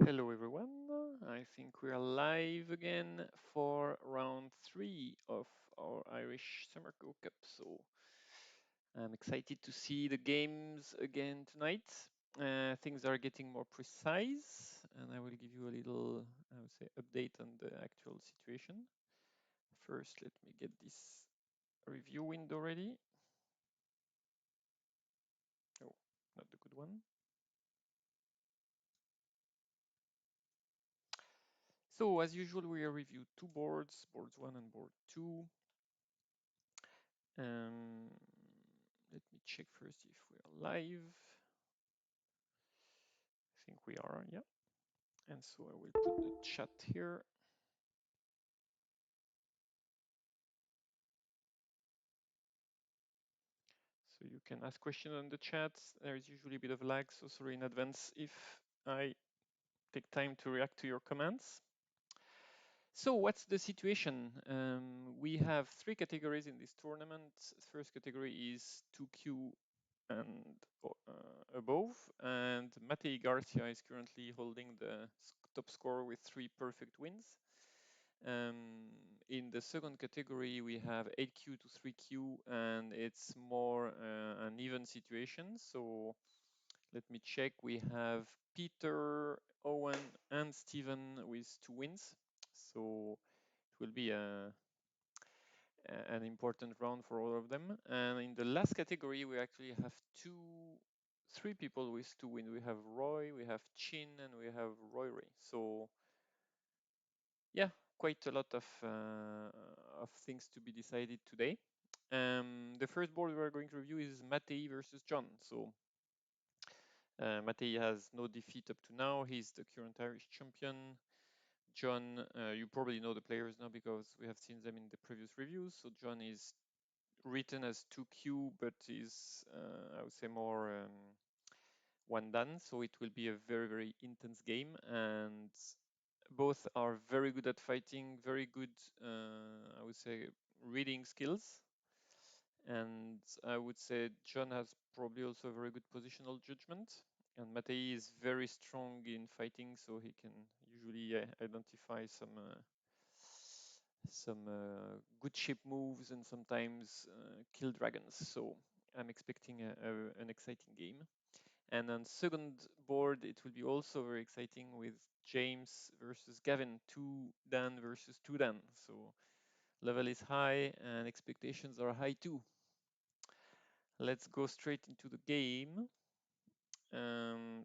Hello everyone, I think we are live again for round 3 of our Irish Summer Go Cup. So I'm excited to see the games again tonight. Things are getting more precise and I will give you a little, I would say, update on the actual situation. First, let me get this review window ready. Oh, not the good one. So as usual, we review two boards, boards 1 and board 2. Um, Let me check first if we are live. I think we are, yeah. And so I will put the chat here. So you can ask questions on the chat. There is usually a bit of lag, so sorry in advance if I take time to react to your comments. So what's the situation? We have 3 categories in this tournament. First category is 2Q and above, and Matei Garcia is currently holding the top score with 3 perfect wins. In the second category, we have 8Q to 3Q, and it's more an even situation. So let me check. We have Peter, Owen, and Steven with 2 wins. So it will be an important round for all of them. And in the last category, we actually have 3 people with 2 wins. We have Roy, we have Chin, and we have Roy. So yeah, quite a lot of things to be decided today. The first board we're going to review is Matei versus John. So Matei has no defeat up to now. He's the current Irish champion. John, you probably know the players now because we have seen them in the previous reviews. So John is written as 2Q, but is, I would say, more one done. So it will be a very, very intense game. And both are very good at fighting, very good, I would say, reading skills. And I would say John has probably also a very good positional judgment. And Matei is very strong in fighting, so he can usually identify some good ship moves and sometimes kill dragons. So I'm expecting an exciting game. And on second board, it will be also very exciting with James versus Gavin, 2 Dan versus 2Dan. So level is high and expectations are high too. Let's go straight into the game.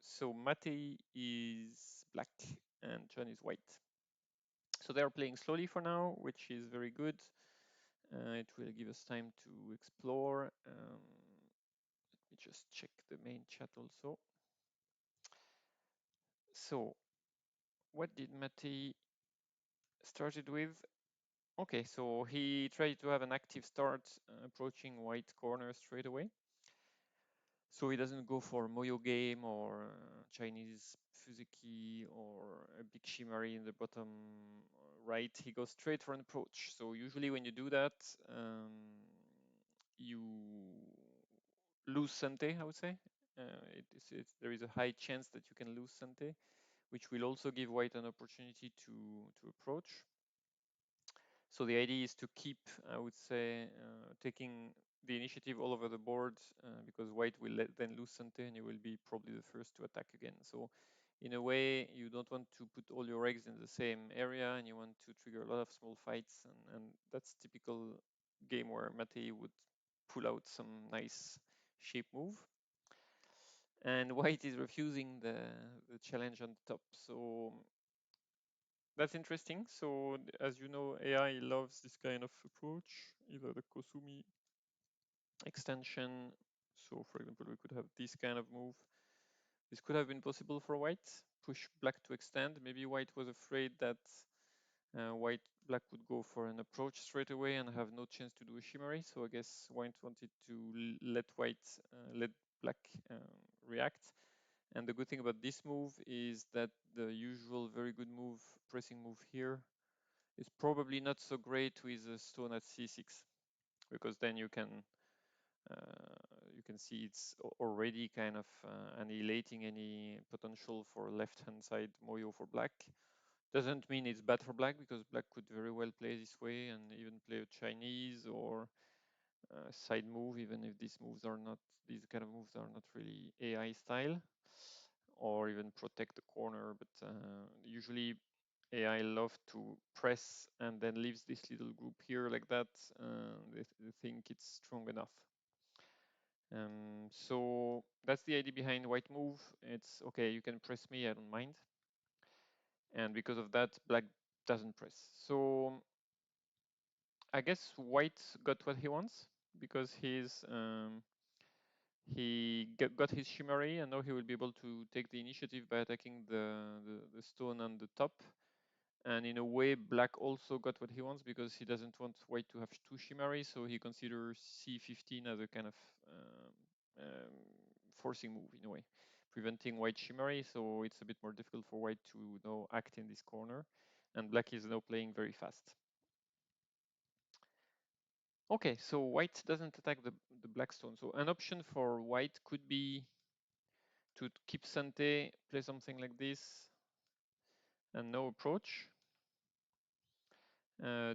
So Matei is black and John is white. So they are playing slowly for now, which is very good. It will give us time to explore. Let me just check the main chat also. So what did Matei started with? Okay, so he tried to have an active start approaching white corner straight away. So he doesn't go for Moyo game or Chinese Fuziki or a big Shimari in the bottom right. He goes straight for an approach. So usually when you do that, you lose Sante, I would say. There is a high chance that you can lose Sante, which will also give white an opportunity to approach. So the idea is to keep, I would say, taking the initiative all over the board because white will then lose Sante and you will be probably the first to attack again. So in a way, you don't want to put all your eggs in the same area and you want to trigger a lot of small fights. And that's typical game where Matei would pull out some nice shape move. And white is refusing the challenge on the top. So that's interesting. So as you know, AI loves this kind of approach, either the Kosumi extension. So for example, we could have this kind of move. This could have been possible for white, push black to extend. Maybe white was afraid that black would go for an approach straight away and have no chance to do a shimmery. So I guess white wanted to let black react. And the good thing about this move is that the usual very good move, pressing move here, is probably not so great with a stone at c6, because then you can can see it's already kind of annihilating any potential for left-hand side Moyo for black. Doesn't mean it's bad for black, because black could very well play this way and even play a Chinese or side move, even if these kind of moves are not really AI style, or even protect the corner. But usually AI love to press and then leaves this little group here like that. They think it's strong enough. So that's the idea behind white move. It's okay, you can press me, I don't mind. And because of that, black doesn't press. So I guess white got what he wants, because he got his Shimmery, and now he will be able to take the initiative by attacking the stone on the top. And in a way, black also got what he wants, because he doesn't want white to have two Shimmery, so he considers C15 as a kind of forcing move in a way, preventing white Shimmery, so it's a bit more difficult for white to now act in this corner, and black is now playing very fast. Okay, so white doesn't attack the black stone. So an option for white could be to keep Sante, play something like this, and no approach.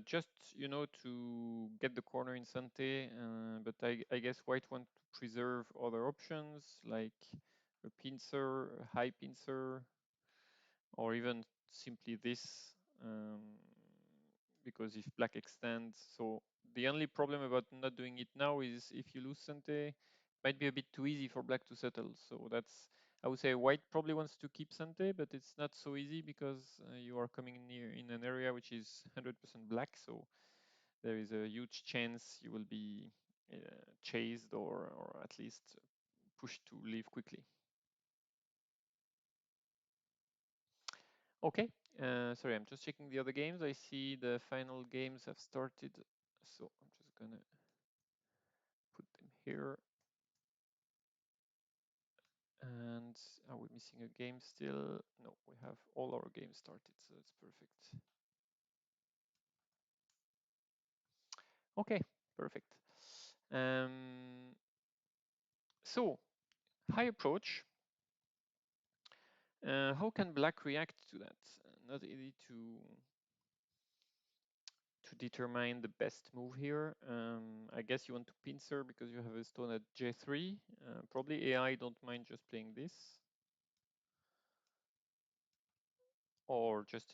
Just, to get the corner in Sante, but I guess white want to preserve other options, like a pincer, a high pincer, or even simply this, because if black extends, so the only problem about not doing it now is if you lose Sante, it might be a bit too easy for black to settle. So that's, I would say white probably wants to keep Sante, but it's not so easy, because you are coming near in an area which is 100% black. So there is a huge chance you will be chased, or at least pushed to leave quickly. Okay, sorry, I'm just checking the other games. I see the final games have started, so I'm just gonna put them here. And are we missing a game still? No, we have all our games started, so that's perfect. Okay, perfect. So, high approach. How can black react to that? Not easy to determine the best move here. I guess you want to pincer because you have a stone at J3. Probably AI don't mind just playing this. Or just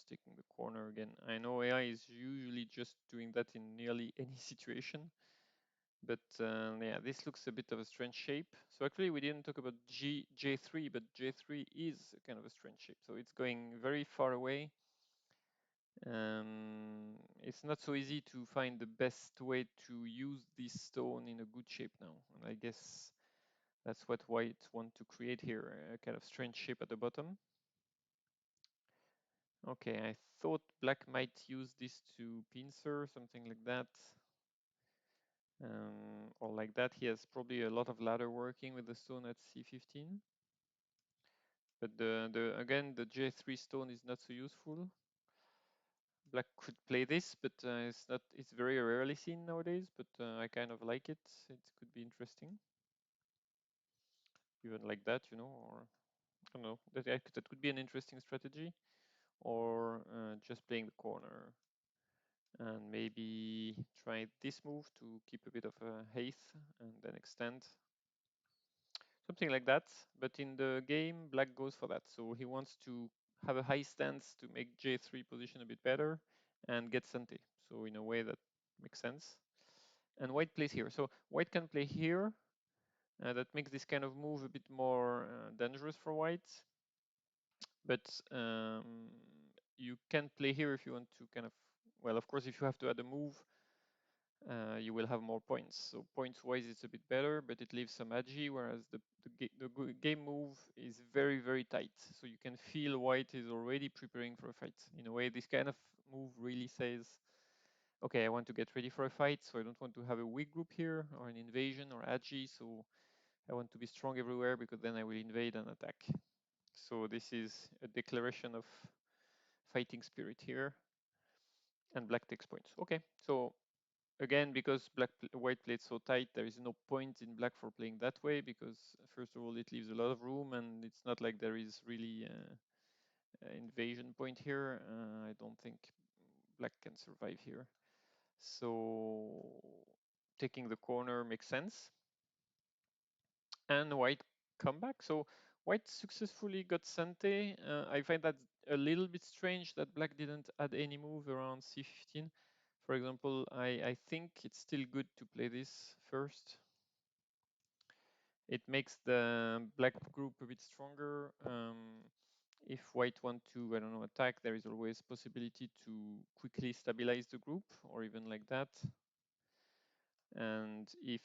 taking the corner again. I know AI is usually just doing that in nearly any situation. But yeah, this looks a bit of a strange shape. So actually we didn't talk about J3, but J3 is kind of a strange shape. So it's going very far away. It's not so easy to find the best way to use this stone in a good shape now. And I guess that's what white want to create here, a kind of strange shape at the bottom. Okay, I thought black might use this to pincer, something like that. Or like that. He has probably a lot of ladder working with the stone at C15. But again, the J3 stone is not so useful. Black could play this, but it's very rarely seen nowadays, but I kind of like it. It could be interesting. Even like that, or I don't know, that could be an interesting strategy. Or just playing the corner and maybe try this move to keep a bit of a haste and then extend. Something like that, but in the game, black goes for that. So he wants to have a high stance to make J3 position a bit better and get Sante. So in a way that makes sense. And white plays here. So white can play here. That makes this kind of move a bit more dangerous for white. But you can play here if you want to kind of, well, of course, if you have to add a move, you will have more points. So points-wise, it's a bit better, but it leaves some agi, whereas the game move is very, very tight. So you can feel white is already preparing for a fight. In a way, this kind of move really says, okay, I want to get ready for a fight, so I don't want to have a weak group here, or an invasion, or agi, so I want to be strong everywhere, because then I will invade and attack. So this is a declaration of fighting spirit here, and black takes points. Okay, so again, because white played so tight, there is no point in black for playing that way, because first of all, it leaves a lot of room, and it's not like there is really invasion point here. I don't think black can survive here. So taking the corner makes sense. And white comeback. So white successfully got Sante. I find that a little bit strange that black didn't add any move around c15. For example, I think it's still good to play this first. It makes the black group a bit stronger. If white want to, I don't know, attack, there is always possibility to quickly stabilize the group, or even like that. And if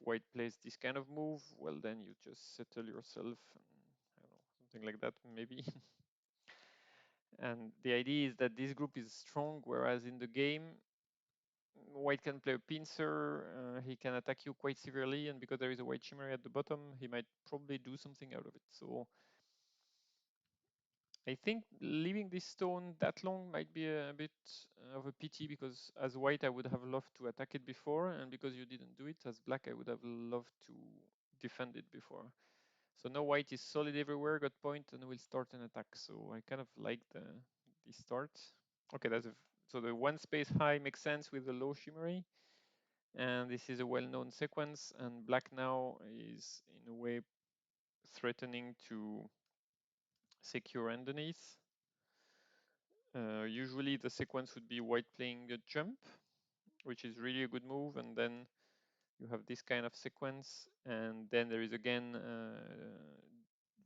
white plays this kind of move, well, then you just settle yourself, and I don't know, something like that maybe. And the idea is that this group is strong, whereas in the game, white can play a pincer, he can attack you quite severely, and because there is a white shimmer at the bottom, he might probably do something out of it. So I think leaving this stone that long might be a bit of a pity, because as white I would have loved to attack it before, and because you didn't do it, as black I would have loved to defend it before. So now white is solid everywhere, got point, and will start an attack. So I kind of like the start. Okay, so the one space high makes sense with the low shimmery, and this is a well-known sequence, and black now is in a way threatening to secure underneath. Usually the sequence would be white playing a jump, which is really a good move, and then you have this kind of sequence, and then there is again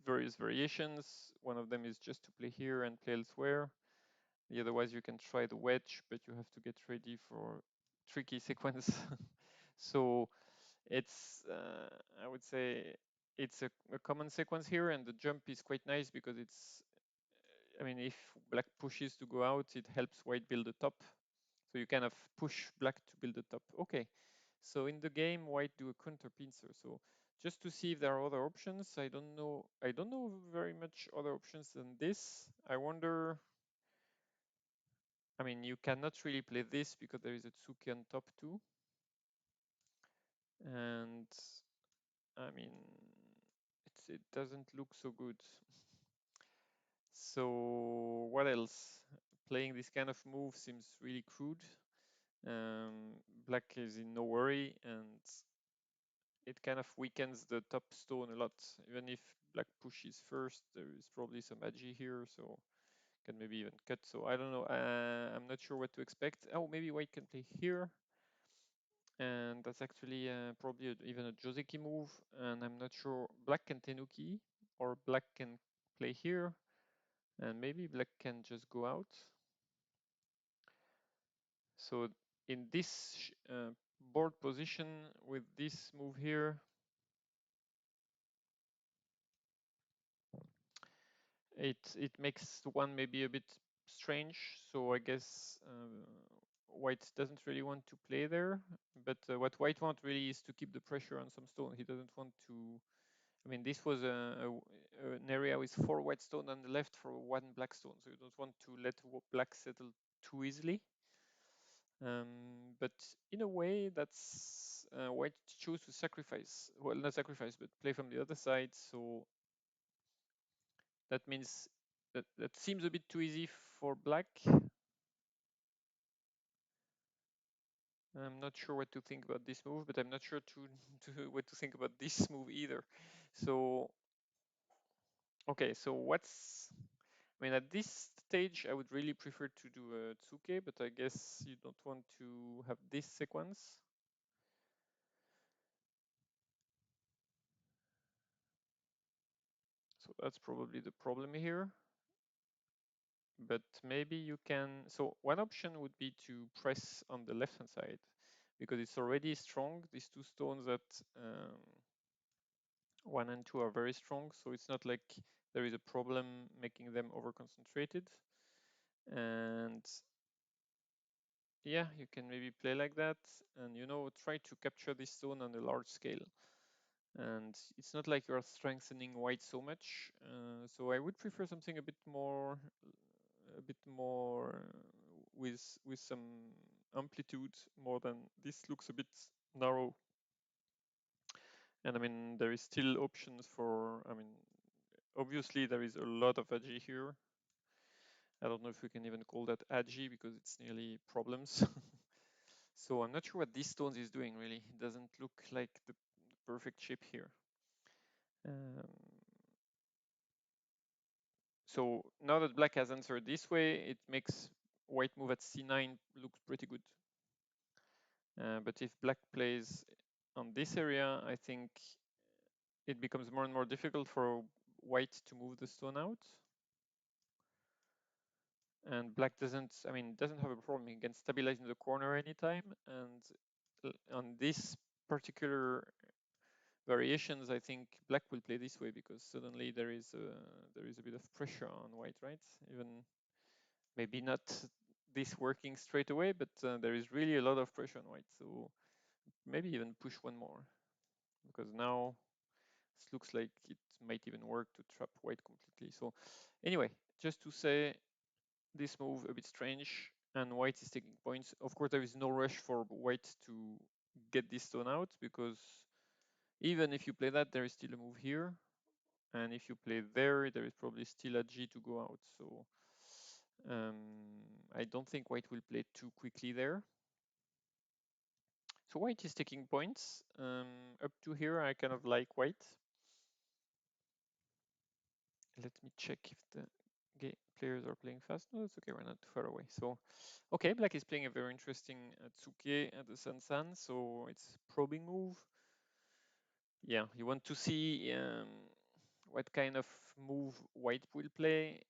various variations. One of them is just to play here and play elsewhere. Otherwise you can try the wedge, but you have to get ready for tricky sequence. So it's, I would say, it's a common sequence here, and the jump is quite nice because it's, I mean, if black pushes to go out, it helps white build a top. So you kind of push black to build a top. Okay, so in the game, white do a counter pincer. So just to see if there are other options, I don't know. I don't know very much other options than this. I wonder. I mean, you cannot really play this because there is a Tsuki on top too. And I mean, it doesn't look so good. So what else? Playing this kind of move seems really crude. Black is in no worry, and it kind of weakens the top stone a lot. Even if black pushes first, there is probably some agi here, so can maybe even cut. So I don't know. I'm not sure what to expect. Oh, maybe white can play here, and that's actually probably even a Joseki move. And I'm not sure. Black can tenuki, or black can play here, and maybe black can just go out. So in this board position with this move here, it makes one maybe a bit strange. So I guess white doesn't really want to play there, but what white want really is to keep the pressure on some stone. He doesn't want to. I mean, this was an area with 4 white stone on the left for 1 black stone, so you don't want to let black settle too easily. But in a way, that's white chose to sacrifice. Well, not sacrifice, but play from the other side. So that means that seems a bit too easy for black. I'm not sure what to think about this move, but I'm not sure what to think about this move either. So, okay, so I mean, at this stage, I would really prefer to do a Tsuke, but I guess you don't want to have this sequence. So that's probably the problem here. But maybe you can, so one option would be to press on the left hand side because it's already strong. These 2 stones that 1 and 2 are very strong, so it's not like there is a problem making them over concentrated. And yeah, you can maybe play like that, and try to capture this stone on a large scale. And it's not like you're strengthening white so much, so I would prefer something a bit more with some amplitude more than this. Looks a bit narrow. And I mean, there is still options for, I mean, obviously there is a lot of agi here. I don't know if we can even call that agi because it's nearly problems. So I'm not sure what this stones is doing really. It doesn't look like the perfect shape here. So now that black has answered this way, it makes white move at c9 look pretty good. But if black plays on this area, I think it becomes more and more difficult for white to move the stone out. And black doesn't have a problem. He can stabilize in the corner anytime. And on this particular variations, I think black will play this way because suddenly there is a bit of pressure on white, right? Even maybe not this working straight away, but there is really a lot of pressure on white. So maybe even push one more because now it looks like it might even work to trap white completely. So anyway, just to say this move a bit strange and white is taking points. Of course, there is no rush for white to get this stone out because even if you play that, there is still a move here. And if you play there, there is probably still a G to go out. So I don't think white will play too quickly there. So white is taking points. Up to here, I kind of like white. Let me check if the players are playing fast. No, it's okay, we're not too far away. So, okay, black is playing a very interesting Tsuke at the Sansan. So it's probing move. Yeah, you want to see what kind of move white will play.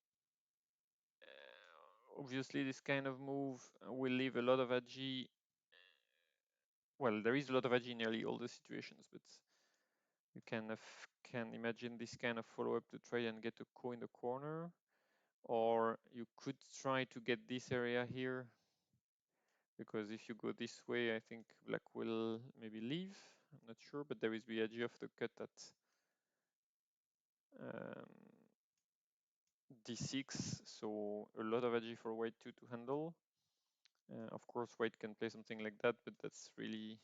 Obviously, this kind of move will leave a lot of agi. Well, there is a lot of agi in nearly all the situations, but you can imagine this kind of follow-up to try and get a ko in the corner. Or you could try to get this area here, because if you go this way, I think black will maybe leave. I'm not sure, but there is the edge of the cut at d6, so a lot of edge for white to handle. Of course, white can play something like that, but that's really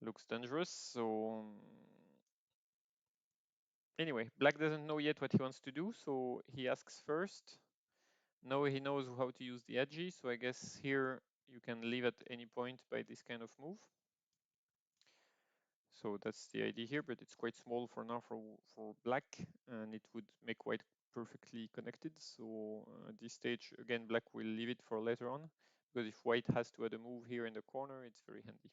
looks dangerous. So anyway, black doesn't know yet what he wants to do, so he asks first. Now he knows how to use the edgy, so I guess here you can leave at any point by this kind of move. So that's the idea here, but it's quite small for now for black, and it would make white perfectly connected. So at this stage, again, black will leave it for later on, because if white has to add a move here in the corner, it's very handy.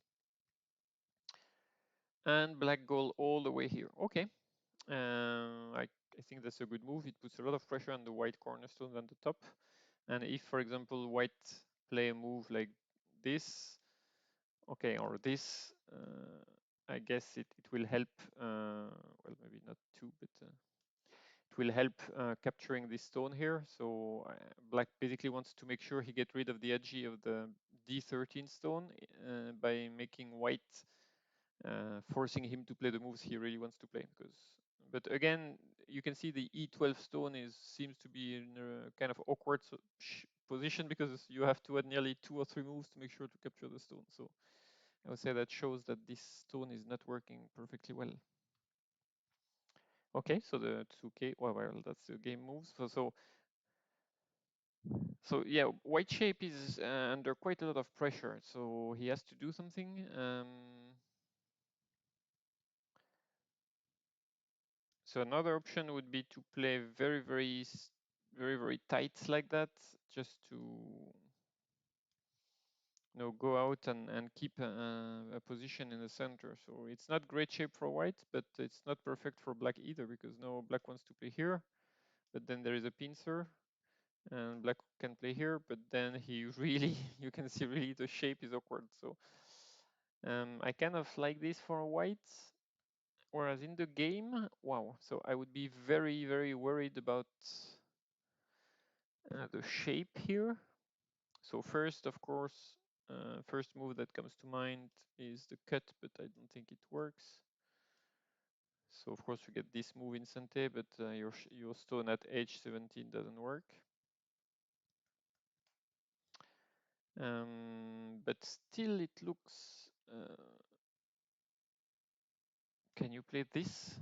And black goal all the way here. Okay, I think that's a good move. It puts a lot of pressure on the white cornerstone at the top. And if, for example, white play a move like this, okay, or this, I guess it will help, well, maybe not two, but it will help capturing this stone here. So black basically wants to make sure he get rid of the edge of the D13 stone by making white, forcing him to play the moves he really wants to play. But again, you can see the E12 stone seems to be in a kind of awkward position because you have to add nearly 2 or 3 moves to make sure to capture the stone. So I would say that shows that this stone is not working perfectly well. Okay, so the 2K, well, that's the game moves. So yeah, white shape is under quite a lot of pressure, so he has to do something. So another option would be to play very tight like that, just to go out and keep a position in the center. So it's not great shape for white, but it's not perfect for black either, because now black wants to play here, but then there is a pincer, and black can play here, but then he really, you can see really the shape is awkward. So I kind of like this for white, whereas in the game, wow. So I would be very worried about the shape here. So first, of course, first move that comes to mind is the cut, but I don't think it works. So of course you get this move in Sante, but your stone at h17 doesn't work. But still it looks, can you play this?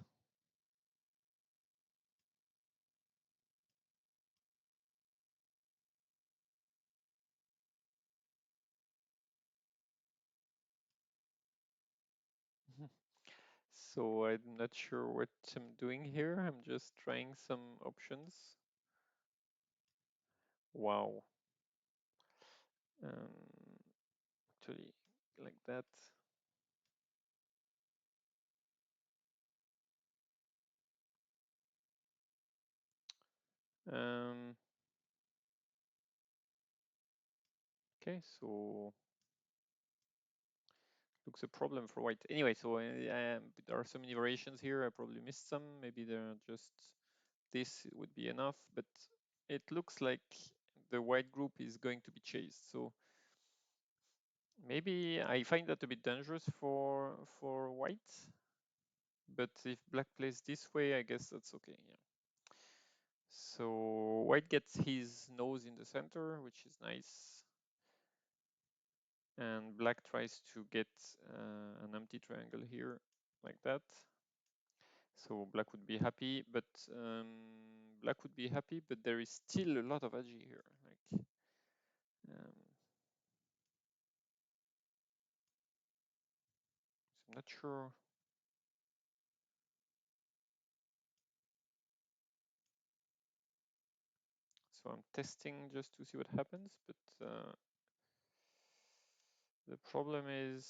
So I'm not sure what I'm doing here. I'm just trying some options. Wow. Actually, like that. Um, okay, so looks a problem for white. Anyway, so there are so many variations here. I probably missed some. Maybe they're just this would be enough, but it looks like the white group is going to be chased. So maybe I find that a bit dangerous for white. But if black plays this way, I guess that's okay. Yeah. So white gets his nose in the center, which is nice. And black tries to get an empty triangle here, like that. So black would be happy, but black would be happy, but there is still a lot of agi here. Like, so I'm not sure. So I'm testing just to see what happens, but the problem is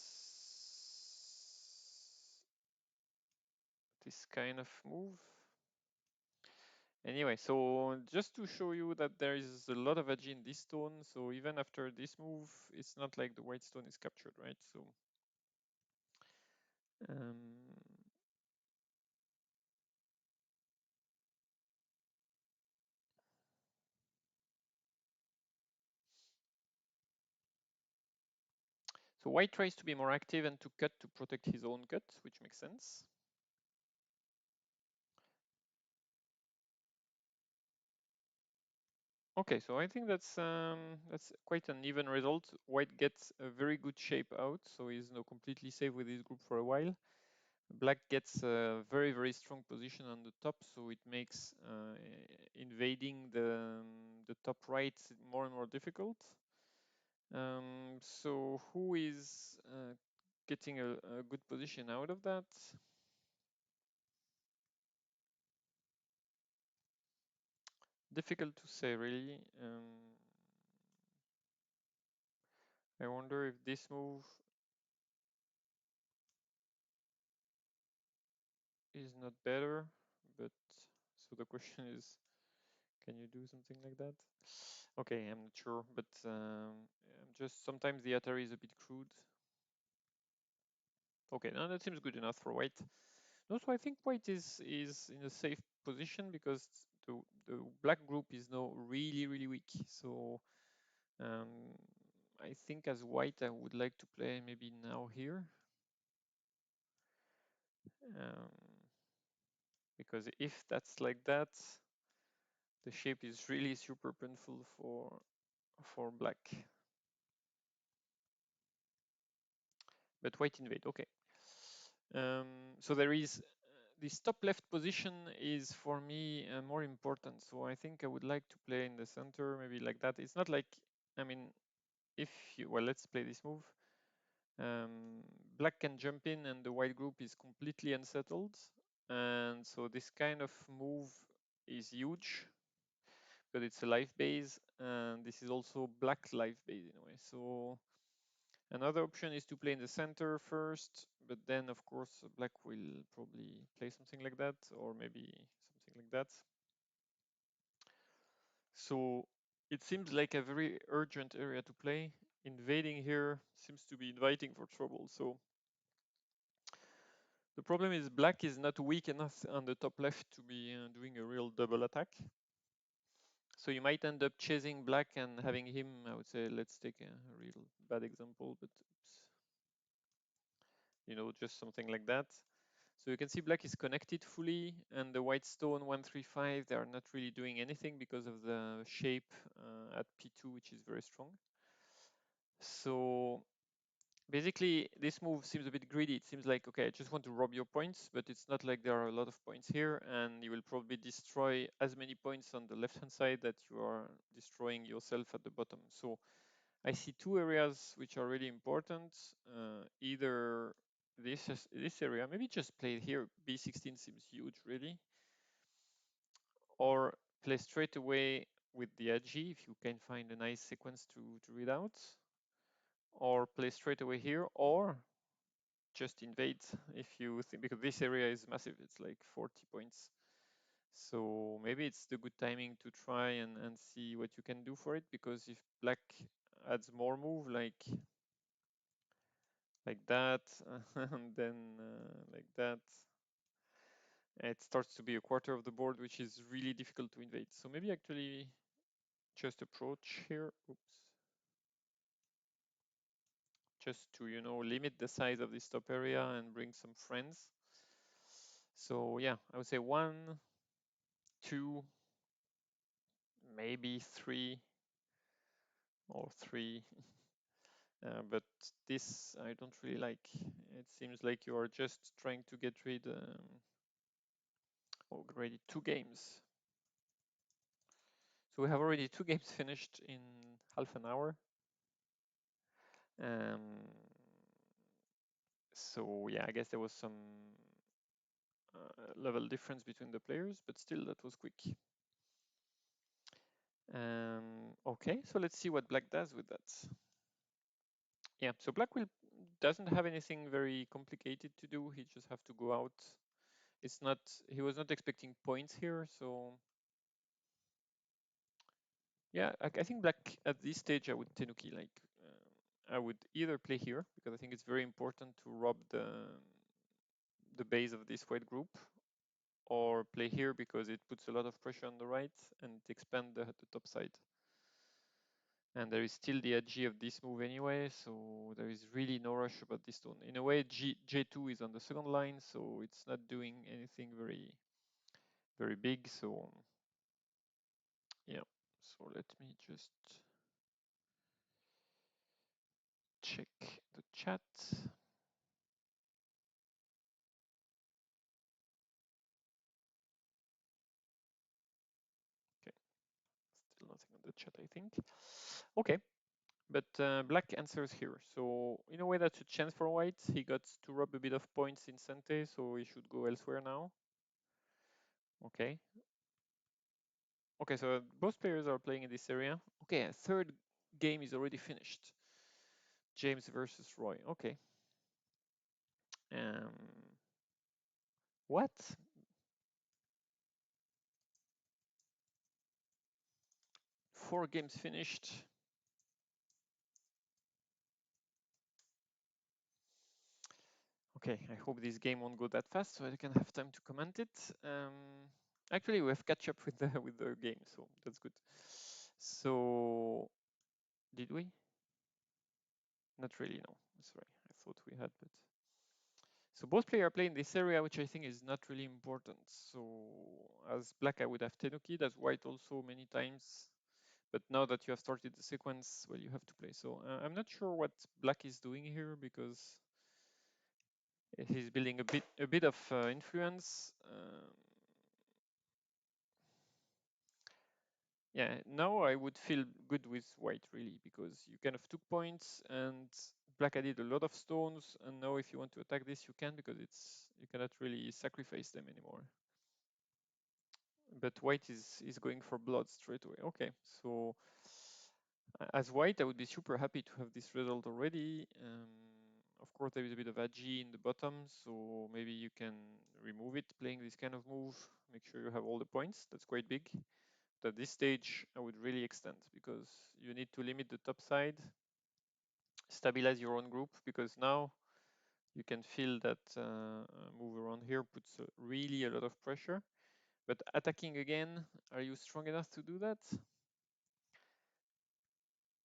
this kind of move. Anyway, so just to show you that there is a lot of agi in this stone, so even after this move, it's not like the white stone is captured, right? So um, so white tries to be more active and to cut to protect his own cut, which makes sense. Okay, so I think that's quite an even result. White gets a very good shape out, so he's now completely safe with his group for a while. Black gets a very, very strong position on the top, so it makes invading the top right more and more difficult. So who is getting a good position out of that? Difficult to say, really. I wonder if this move is not better, but so the question is, can you do something like that? Okay, I'm not sure, but I'm just sometimes the Atari is a bit crude. Okay, now that seems good enough for white. No, so I think white is in a safe position because the black group is now really, really weak. So um, I think as white, I would like to play maybe now here. Um, because if that's like that, the shape is really super painful for black. But white invade, okay. So there is this top left position is for me more important. So I think I would like to play in the center, maybe like that. It's not like, I mean, if you, well, let's play this move. Black can jump in and the white group is completely unsettled. And so this kind of move is huge, but it's a life base. And this is also black life base in a way. So another option is to play in the center first, but then of course black will probably play something like that, or maybe something like that. So it seems like a very urgent area to play. Invading here seems to be inviting for trouble. So the problem is black is not weak enough on the top left to be doing a real double attack. So you might end up chasing black and having him, I would say, let's take a real bad example, but just something like that. So you can see black is connected fully, and the white stone 135, they are not really doing anything because of the shape at P2, which is very strong. So basically, this move seems a bit greedy. It seems like, okay, I just want to rob your points, but it's not like there are a lot of points here, and you will probably destroy as many points on the left-hand side that you are destroying yourself at the bottom. So I see two areas which are really important. Either this area, maybe just play it here. B16 seems huge, really. Or play straight away with the Agi if you can find a nice sequence to read out. Or play straight away here, or just invade if you think, because this area is massive. It's like 40 points. So maybe it's the good timing to try and see what you can do for it, because if black adds more move like that, and then like that, it starts to be a quarter of the board, which is really difficult to invade. So maybe actually just approach here. Oops. Just to, limit the size of this top area and bring some friends. So yeah, I would say 1, 2, maybe 3 or 3. But this I don't really like. It seems like you are just trying to get rid already 2 games. So we have already 2 games finished in half an hour. So yeah, I guess there was some level difference between the players, but still that was quick. Okay, so let's see what black does with that. Yeah, so black doesn't have anything very complicated to do. He just have to go out. He was not expecting points here, so yeah, I think black at this stage I would tenuki, like I would either play here because I think it's very important to rob the base of this white group, or play here because it puts a lot of pressure on the right and expand the top side. And there is still the edge of this move anyway, so there is really no rush about this stone. In a way, J2 is on the second line, so it's not doing anything very, very big. So yeah, so let me just check the chat. Okay, still nothing on the chat, I think. Okay, but black answers here. So in a way, that's a chance for white. He got to rob a bit of points in Sente, so he should go elsewhere now. Okay. Okay, so both players are playing in this area. Okay, a third game is already finished. James versus Roy. Okay. Um, what? Four games finished. Okay, I hope this game won't go that fast so I can have time to comment it. Actually, we have catch up with the game, so that's good. So, did we? Not really, no. Sorry, I thought we had, but. So both players are playing this area, which I think is not really important. So as black, I would have Tenuki, as white also many times. But now that you have started the sequence, well, you have to play. So I'm not sure what black is doing here because he's building a bit of influence. Yeah, now I would feel good with white really because you kind of took points and black added a lot of stones, and now if you want to attack this, you can because you cannot really sacrifice them anymore. But white is going for blood straight away. Okay, so as white, I would be super happy to have this result already. Of course, there is a bit of agi in the bottom, so maybe you can remove it playing this kind of move. Make sure you have all the points. That's quite big. But at this stage, I would really extend because you need to limit the top side, stabilize your own group, because now you can feel that move around here puts really a lot of pressure. But attacking again, are you strong enough to do that?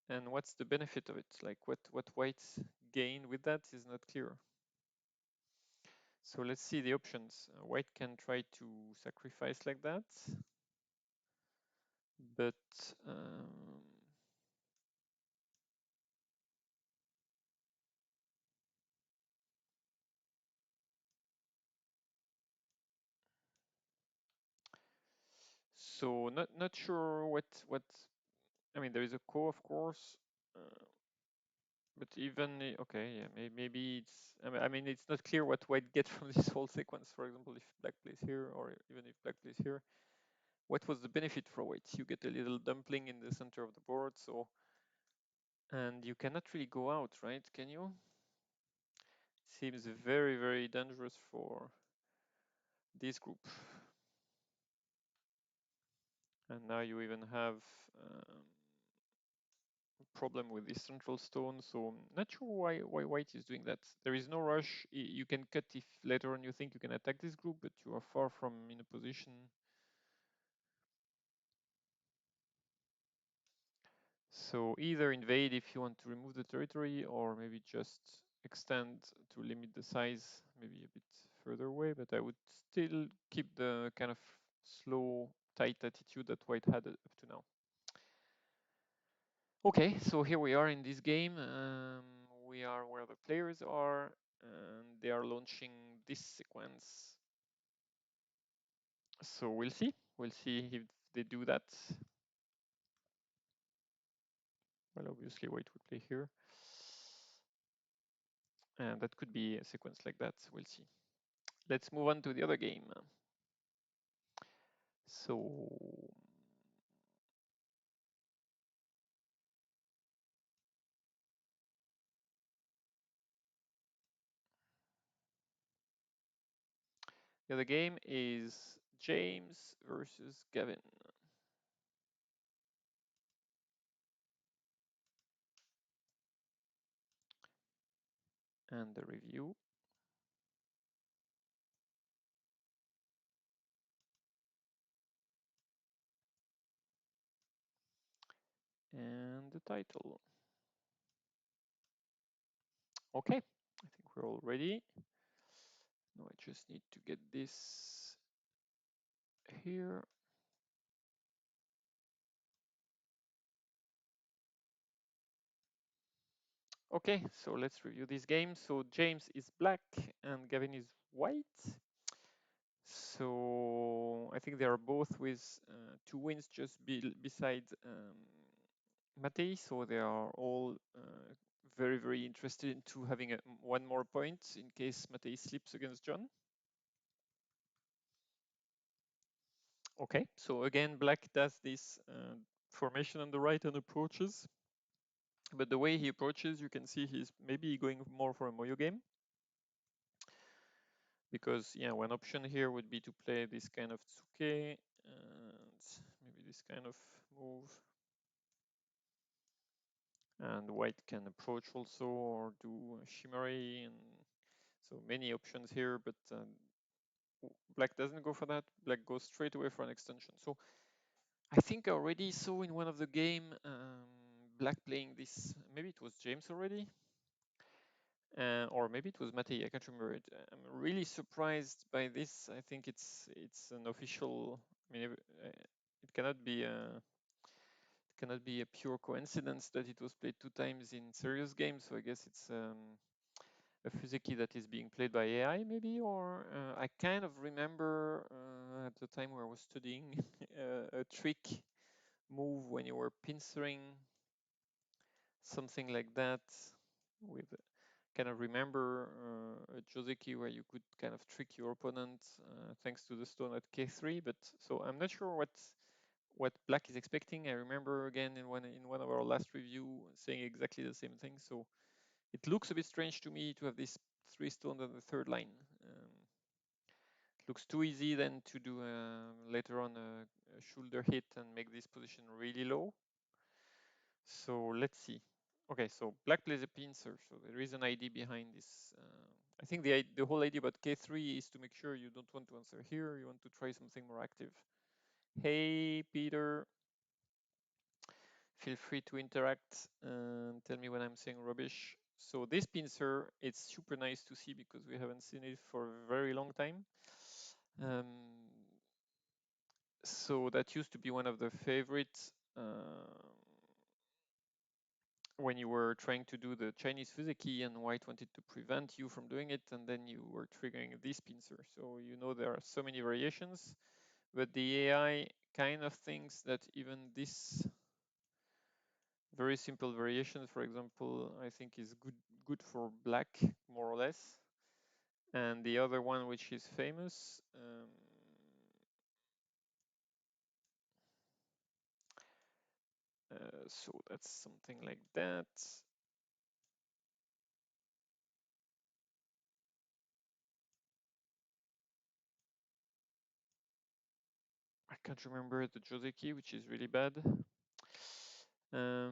And what's the benefit of it? Like what whites gain with that is not clear. So let's see the options. White can try to sacrifice like that, but not sure what I mean. There is a ko, of course, but even okay, yeah, maybe it's. I mean, it's not clear what white get from this whole sequence. For example, if black plays here, or even if black plays here, what was the benefit for white? You get a little dumpling in the center of the board, so and you cannot really go out, right? Can you? Seems very dangerous for this group. And now you even have problem with this central stone, so I'm not sure why white is doing that. There is no rush. You can cut if later on you think you can attack this group, but you are far from in a position. So either invade if you want to remove the territory, or maybe just extend to limit the size, maybe a bit further away, but I would still keep the kind of slow, tight attitude that white had up to now. Okay, so here we are in this game. We are where the players are, and they are launching this sequence. So we'll see. We'll see if they do that. Well, obviously, white would play here. And that could be a sequence like that. We'll see. Let's move on to the other game. So the other game is James versus Gavin. And the review. And the title. Okay, I think we're all ready. Now I just need to get this here. Okay, so let's review this game. So James is black and Gavin is white. So I think they are both with 2 wins just beside Matei. So they are all very interested into having one more point in case Matei slips against John. Okay, so again, black does this formation on the right and approaches. But the way he approaches, you can see he's maybe going more for a Moyo game. Because, yeah, one option here would be to play this kind of Tsuke and maybe this kind of move. And white can approach also or do Shimmery. And so many options here, but black doesn't go for that. Black goes straight away for an extension. So I think I already saw in one of the game black playing this. Maybe it was James already. Or maybe it was Matei, I can't remember it. I'm really surprised by this. I think it's an official. I mean, it cannot be a pure coincidence that it was played 2 times in serious games. So I guess it's a Fuseki that is being played by AI, maybe. Or I kind of remember at the time where I was studying a trick move when you were pincering, something like that, with kind of remember a Joseki where you could kind of trick your opponent thanks to the stone at k3. But so I'm not sure what black is expecting. I remember again in one of our last review saying exactly the same thing. So it looks a bit strange to me to have this 3 stone on the third line. It looks too easy then to do later on a shoulder hit and make this position really low. So let's see. Okay, so black plays a pincer, so there is an idea behind this. I think the whole idea about k3 is to make sure you don't want to answer here, you want to try something more active. Hey, Peter. Feel free to interact and tell me when I'm saying rubbish. So this pincer, it's super nice to see because we haven't seen it for a very long time. So that used to be one of the favorites when you were trying to do the Chinese Fuseki and white wanted to prevent you from doing it, and then you were triggering this pincer. So you know there are so many variations, but the AI kind of things that even this very simple variation, for example, I think is good for black, more or less. And the other one, which is famous, so that's something like that. I can't remember the Joseki, which is really bad. Or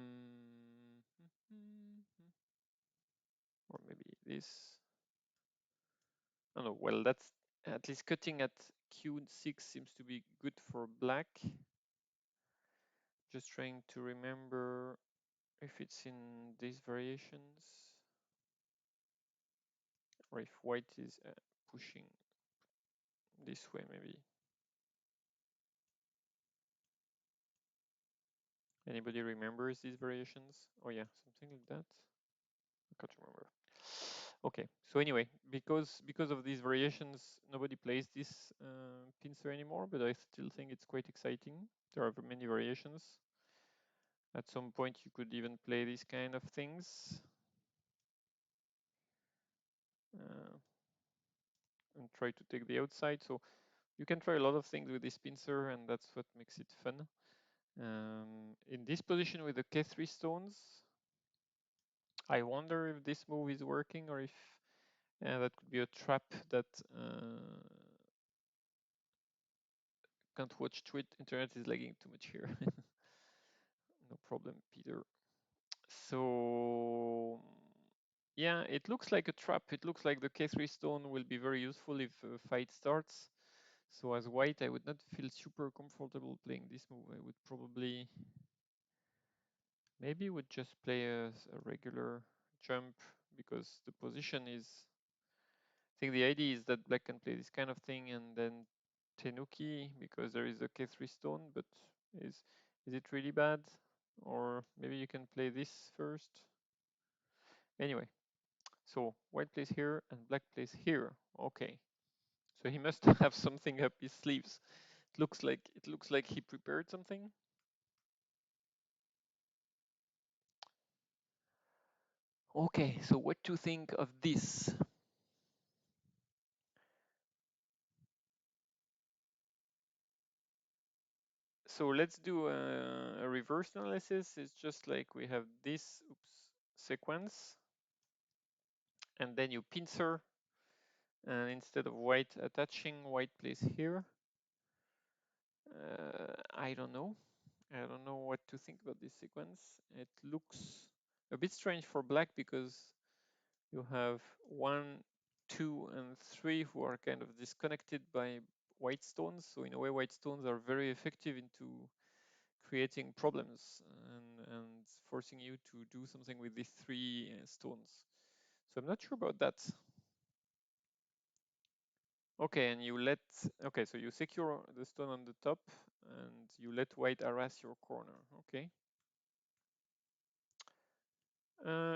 maybe this. Oh no, well, that's at least cutting at Q6 seems to be good for black. Just trying to remember if it's in these variations or if white is pushing this way, maybe. Anybody remembers these variations? Oh yeah, something like that. I can't remember. Okay, so anyway, because of these variations, nobody plays this pincer anymore, but I still think it's quite exciting. There are many variations. At some point, you could even play these kind of things and try to take the outside. So you can try a lot of things with this pincer, and that's what makes it fun. In this position with the K3 stones, I wonder if this move is working or if that could be a trap that can't watch tweet. Internet is lagging too much here. No problem, Peter. So yeah, it looks like a trap. It looks like the K3 stone will be very useful if a fight starts. So as white, I would not feel super comfortable playing this move. I would probably maybe would just play a regular jump because the position is. I think the idea is that black can play this kind of thing and then Tenuki because there is a K3 stone, but is it really bad? Or maybe you can play this first. Anyway, so white plays here and black plays here. Okay, so he must have something up his sleeves. It looks like he prepared something. Okay, so what to think of this? So let's do a reverse analysis. It's just like we have this sequence, and then you pincer, and instead of white attaching, white plays here. I don't know. I don't know what to think about this sequence. It looks a bit strange for black because you have 1, 2, and 3 who are kind of disconnected by white stones. So in a way, white stones are very effective into creating problems and forcing you to do something with these 3 stones. So I'm not sure about that. Okay, and okay, so you secure the stone on the top and you let white harass your corner. Okay.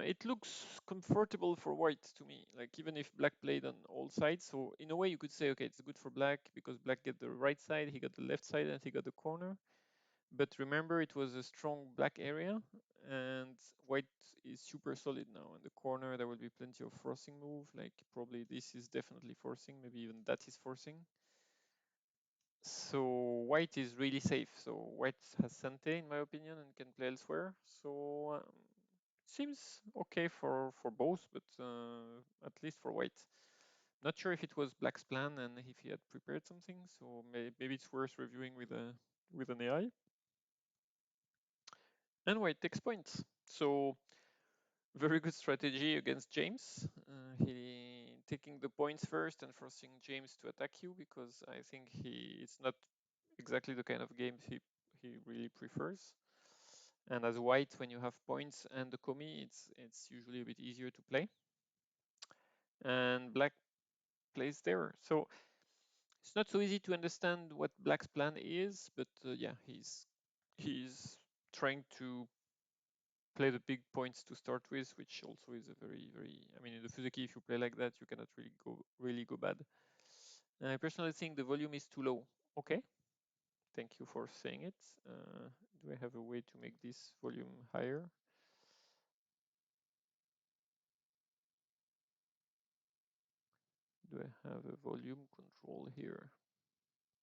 It looks comfortable for white to me, like even if black played on all sides. So in a way you could say, okay, it's good for black because black get the right side, he got the left side, and he got the corner. But remember, it was a strong black area, and white is super solid now. In the corner, there will be plenty of forcing move, like probably this is definitely forcing, maybe even that is forcing. So white is really safe. So white has Sante, in my opinion, and can play elsewhere. So seems okay for both, but at least for white. Not sure if it was black's plan and if he had prepared something. So maybe it's worth reviewing with an AI. And white takes points. So very good strategy against James. He taking the points first and forcing James to attack you because I think it's not exactly the kind of games he really prefers. And as white, when you have points and the Komi, it's usually a bit easier to play. And black plays there. So it's not so easy to understand what black's plan is, but yeah, he's trying to play the big points to start with, which also is a very. I mean, in the Fuzeki, if you play like that, you cannot really go bad. I personally think the volume is too low. Okay, Thank you for saying it. Do I have a way to make this volume higher? Do I have a volume control here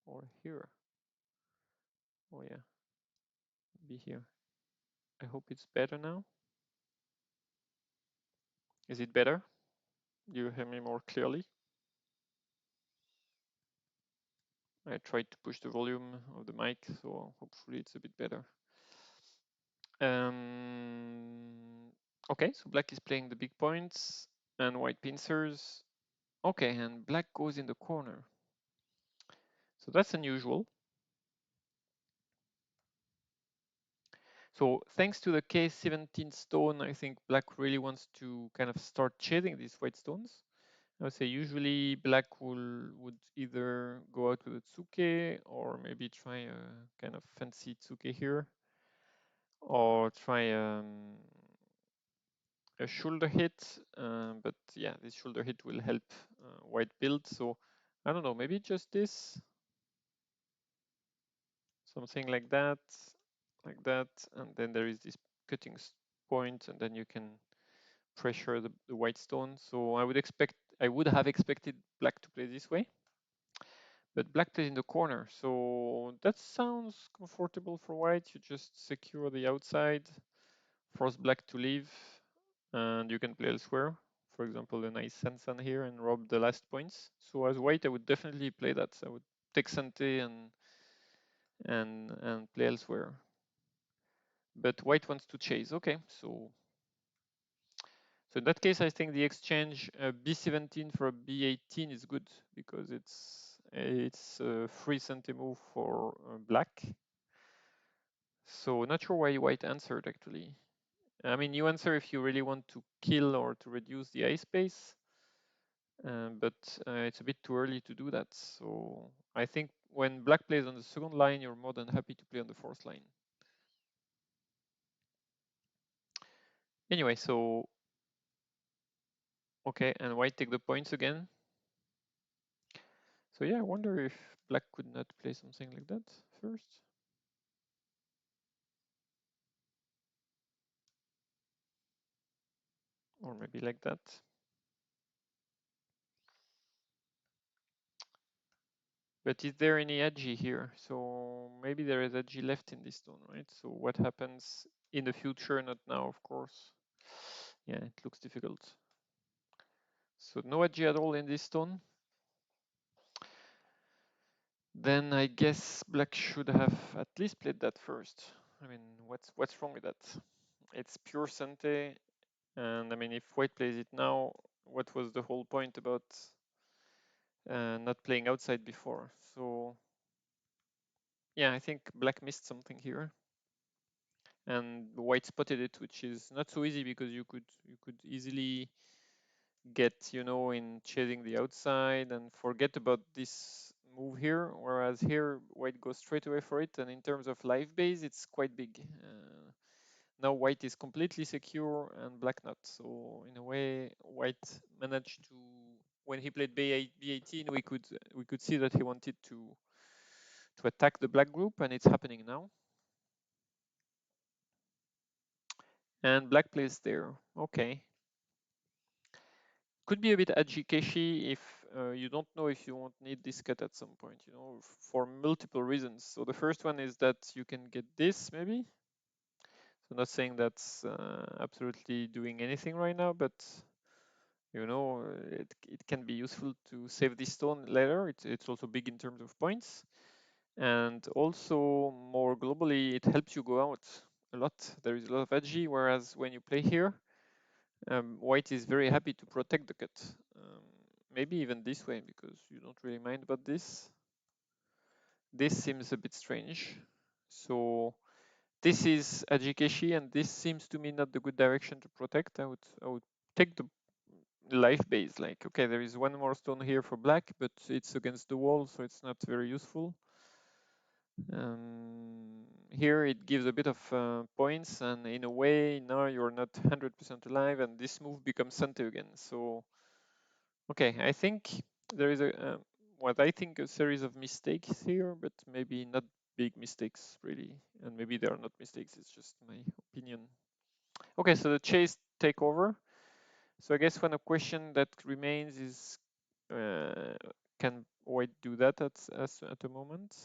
or here? Oh yeah, be here. I hope it's better now. Is it better? Do you hear me more clearly? I tried to push the volume of the mic, so hopefully it's a bit better. Okay, so black is playing the big points and white pincers. Okay, and black goes in the corner. So that's unusual. So thanks to the K17 stone, I think black really wants to kind of start chasing these white stones. I would say usually black would either go out with a tsuke or maybe try a kind of fancy tsuke here, or try a shoulder hit. But yeah, this shoulder hit will help white build. So I don't know, maybe just this, something like that, and then there is this cutting point, and then you can pressure the white stone. So I would have expected black to play this way, but black plays in the corner. So that sounds comfortable for white. You just secure the outside, force black to leave, and you can play elsewhere. For example, a nice Sansan here and rob the last points. So as white, I would definitely play that. I would take Sante and play elsewhere. But white wants to chase. Okay, so in that case, I think the exchange b17 for b18 is good because it's a free Sante move for black. So not sure why white answered actually. I mean, you answer if you really want to kill or to reduce the ice space, but it's a bit too early to do that. So I think when black plays on the second line, you're more than happy to play on the fourth line. Anyway, so okay, and white take the points again. So yeah, I wonder if black could not play something like that first. Or maybe like that. But is there any edgy here? So maybe there is edgy left in this stone, right? So what happens in the future? Not now, of course. Yeah, it looks difficult. So no edgy at all in this stone. Then I guess black should have at least played that first. I mean, what's wrong with that? It's pure Sante, and I mean, if white plays it now, what was the whole point about not playing outside before? So yeah, I think black missed something here, and white spotted it, which is not so easy because you could easily get, in chasing the outside and forget about this move here, whereas here white goes straight away for it, and in terms of life base it's quite big. Now white is completely secure and black not, so in a way white managed to, when he played b18, we could see that he wanted to attack the black group, and it's happening now. And black plays there. Okay, could be a bit edgy if you don't know if you won't need this cut at some point, for multiple reasons. So the first one is that you can get this maybe. So not saying that's absolutely doing anything right now, but it can be useful to save this stone later. It's also big in terms of points. And also more globally, it helps you go out a lot. There is a lot of edgy, whereas when you play here, white is very happy to protect the cut. Maybe even this way, because you don't really mind about this. This seems a bit strange. So this is Ajikeshi, and this seems to me not the good direction to protect. I would take the life base. Like, okay, there is one more stone here for black, but it's against the wall, so it's not very useful. Here it gives a bit of points, and in a way now you're not 100% alive, and this move becomes Sante again. So okay, I think there is what I think a series of mistakes here, but maybe not big mistakes really, and maybe they are not mistakes, it's just my opinion. Okay, so the chase takeover. So I guess one question that remains is, can White do that at the moment?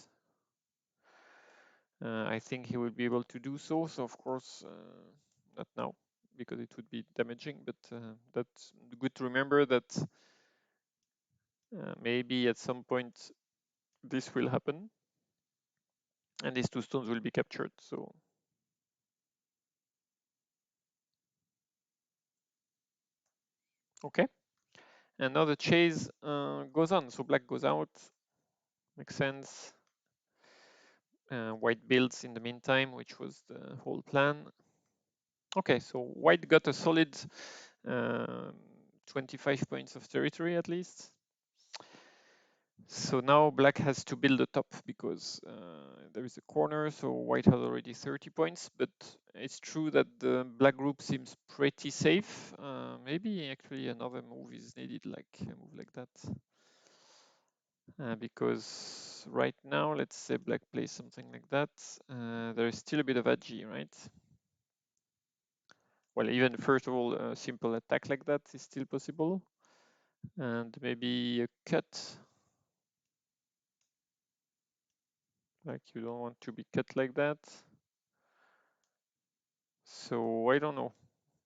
I think he will be able to do so. So of course, not now because it would be damaging. But that's good to remember that maybe at some point this will happen, and these two stones will be captured. So okay, and now the chase goes on. So black goes out. Makes sense. White builds in the meantime, which was the whole plan. Okay, so white got a solid 25 points of territory at least. So now black has to build a top because there is a corner, so white has already 30 points, but it's true that the black group seems pretty safe. Maybe actually another move is needed, like a move like that. Because right now, let's say black plays something like that, there is still a bit of agi, right? Well, even first of all, a simple attack like that is still possible. And maybe a cut. Like you don't want to be cut like that. So I don't know.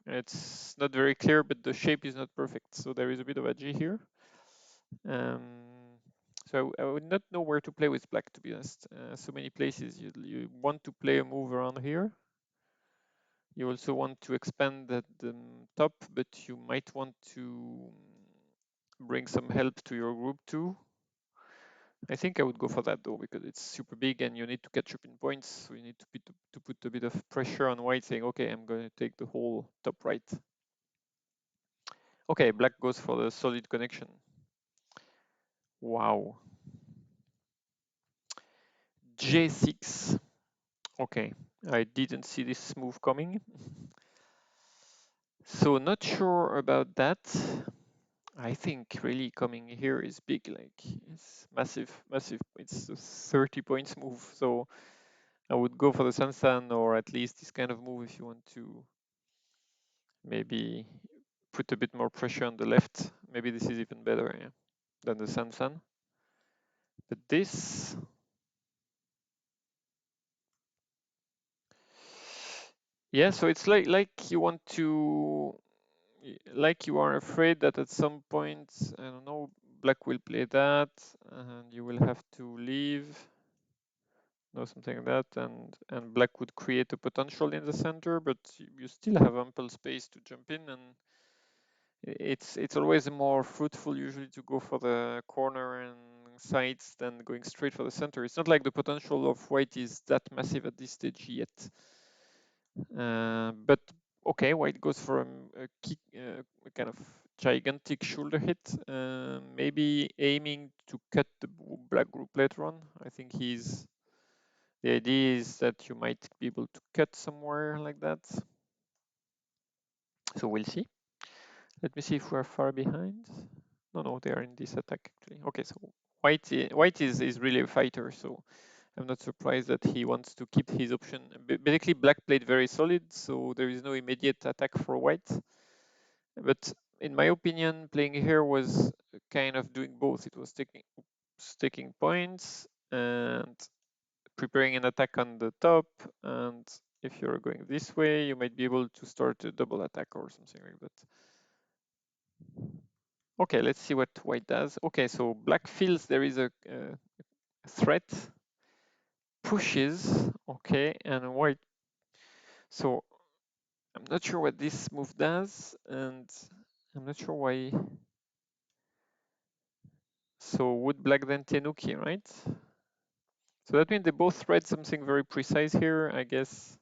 It's not very clear, but the shape is not perfect. So there is a bit of agi here. So I would not know where to play with black, to be honest. So many places. You want to play a move around here. You also want to expand at the top, but you might want to bring some help to your group too. I think I would go for that though, because it's super big and you need to catch up in points. So you need to put a bit of pressure on white, saying, okay, I'm going to take the whole top right. Okay, black goes for the solid connection. Wow. J6. Okay, I didn't see this move coming. So not sure about that. I think really coming here is big, like it's massive, massive. It's a 30 points move. So I would go for the Sansan, or at least this kind of move if you want to maybe put a bit more pressure on the left. Maybe this is even better, yeah, than the Sansan. But this, yeah, so it's like you want to, like you are afraid that at some point, I don't know, black will play that and you will have to leave, no, something like that, and black would create a potential in the center, but you still have ample space to jump in, and it's always more fruitful usually to go for the corner and sides than going straight for the center. It's not like the potential of white is that massive at this stage yet. But okay, white goes for a kick, a kind of gigantic shoulder hit, maybe aiming to cut the black group later on. I think the idea is that you might be able to cut somewhere like that. So we'll see. Let me see if we're far behind. No, they are in this attack actually. Okay, so white is really a fighter, so I'm not surprised that he wants to keep his option. Basically, black played very solid, so there is no immediate attack for white. But in my opinion, playing here was kind of doing both. It was taking points and preparing an attack on the top, and if you're going this way, you might be able to start a double attack or something like that. Okay, let's see what white does. Okay, so black feels there is a threat, pushes, okay, and white. So I'm not sure what this move does, and I'm not sure why. So would black then Tenuki, right? So that means they both read something very precise here, I guess.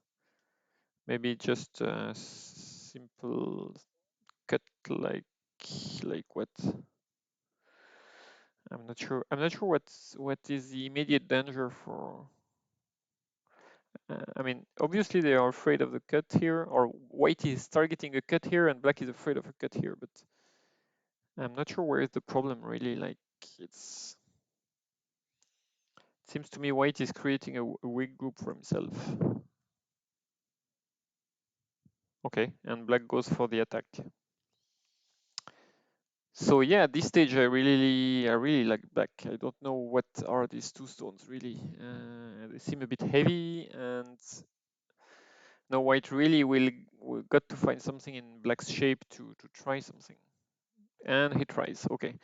Maybe just a simple cut like what? I'm not sure. I'm not sure what is the immediate danger for. I mean, obviously they are afraid of the cut here, or white is targeting a cut here, and black is afraid of a cut here. But I'm not sure where is the problem really. Like it's Seems to me white is creating a weak group for himself. Okay, and black goes for the attack. So yeah, at this stage I really like black. I don't know what are these two stones really. They seem a bit heavy, and no, white really will got to find something in black's shape to try something. And he tries. Okay,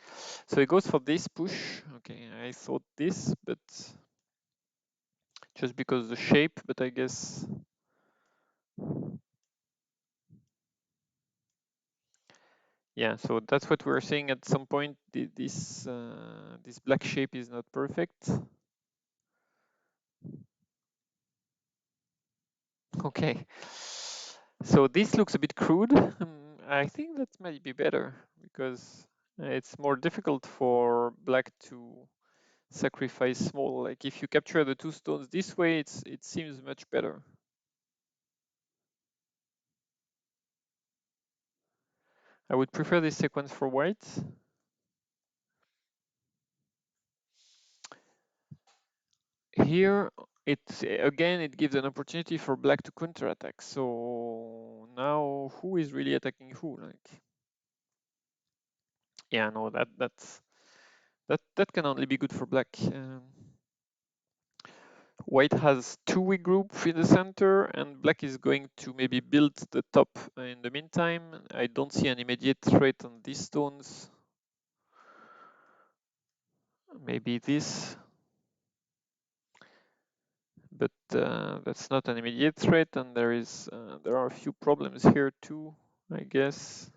so he goes for this push. Okay, I thought this, but just because the shape. But I guess yeah. So that's what we were saying at some point. This black shape is not perfect. Okay. So this looks a bit crude. I think that might be better because it's more difficult for black to sacrifice small. Like if you capture the two stones this way, it seems much better. I would prefer this sequence for white. Here, it gives an opportunity for black to counterattack. So now, who is really attacking who? Like, yeah, no, that can only be good for black. White has two weak group in the center, and black is going to maybe build the top in the meantime. I don't see an immediate threat on these stones. Maybe this, but that's not an immediate threat, and there are a few problems here too, I guess.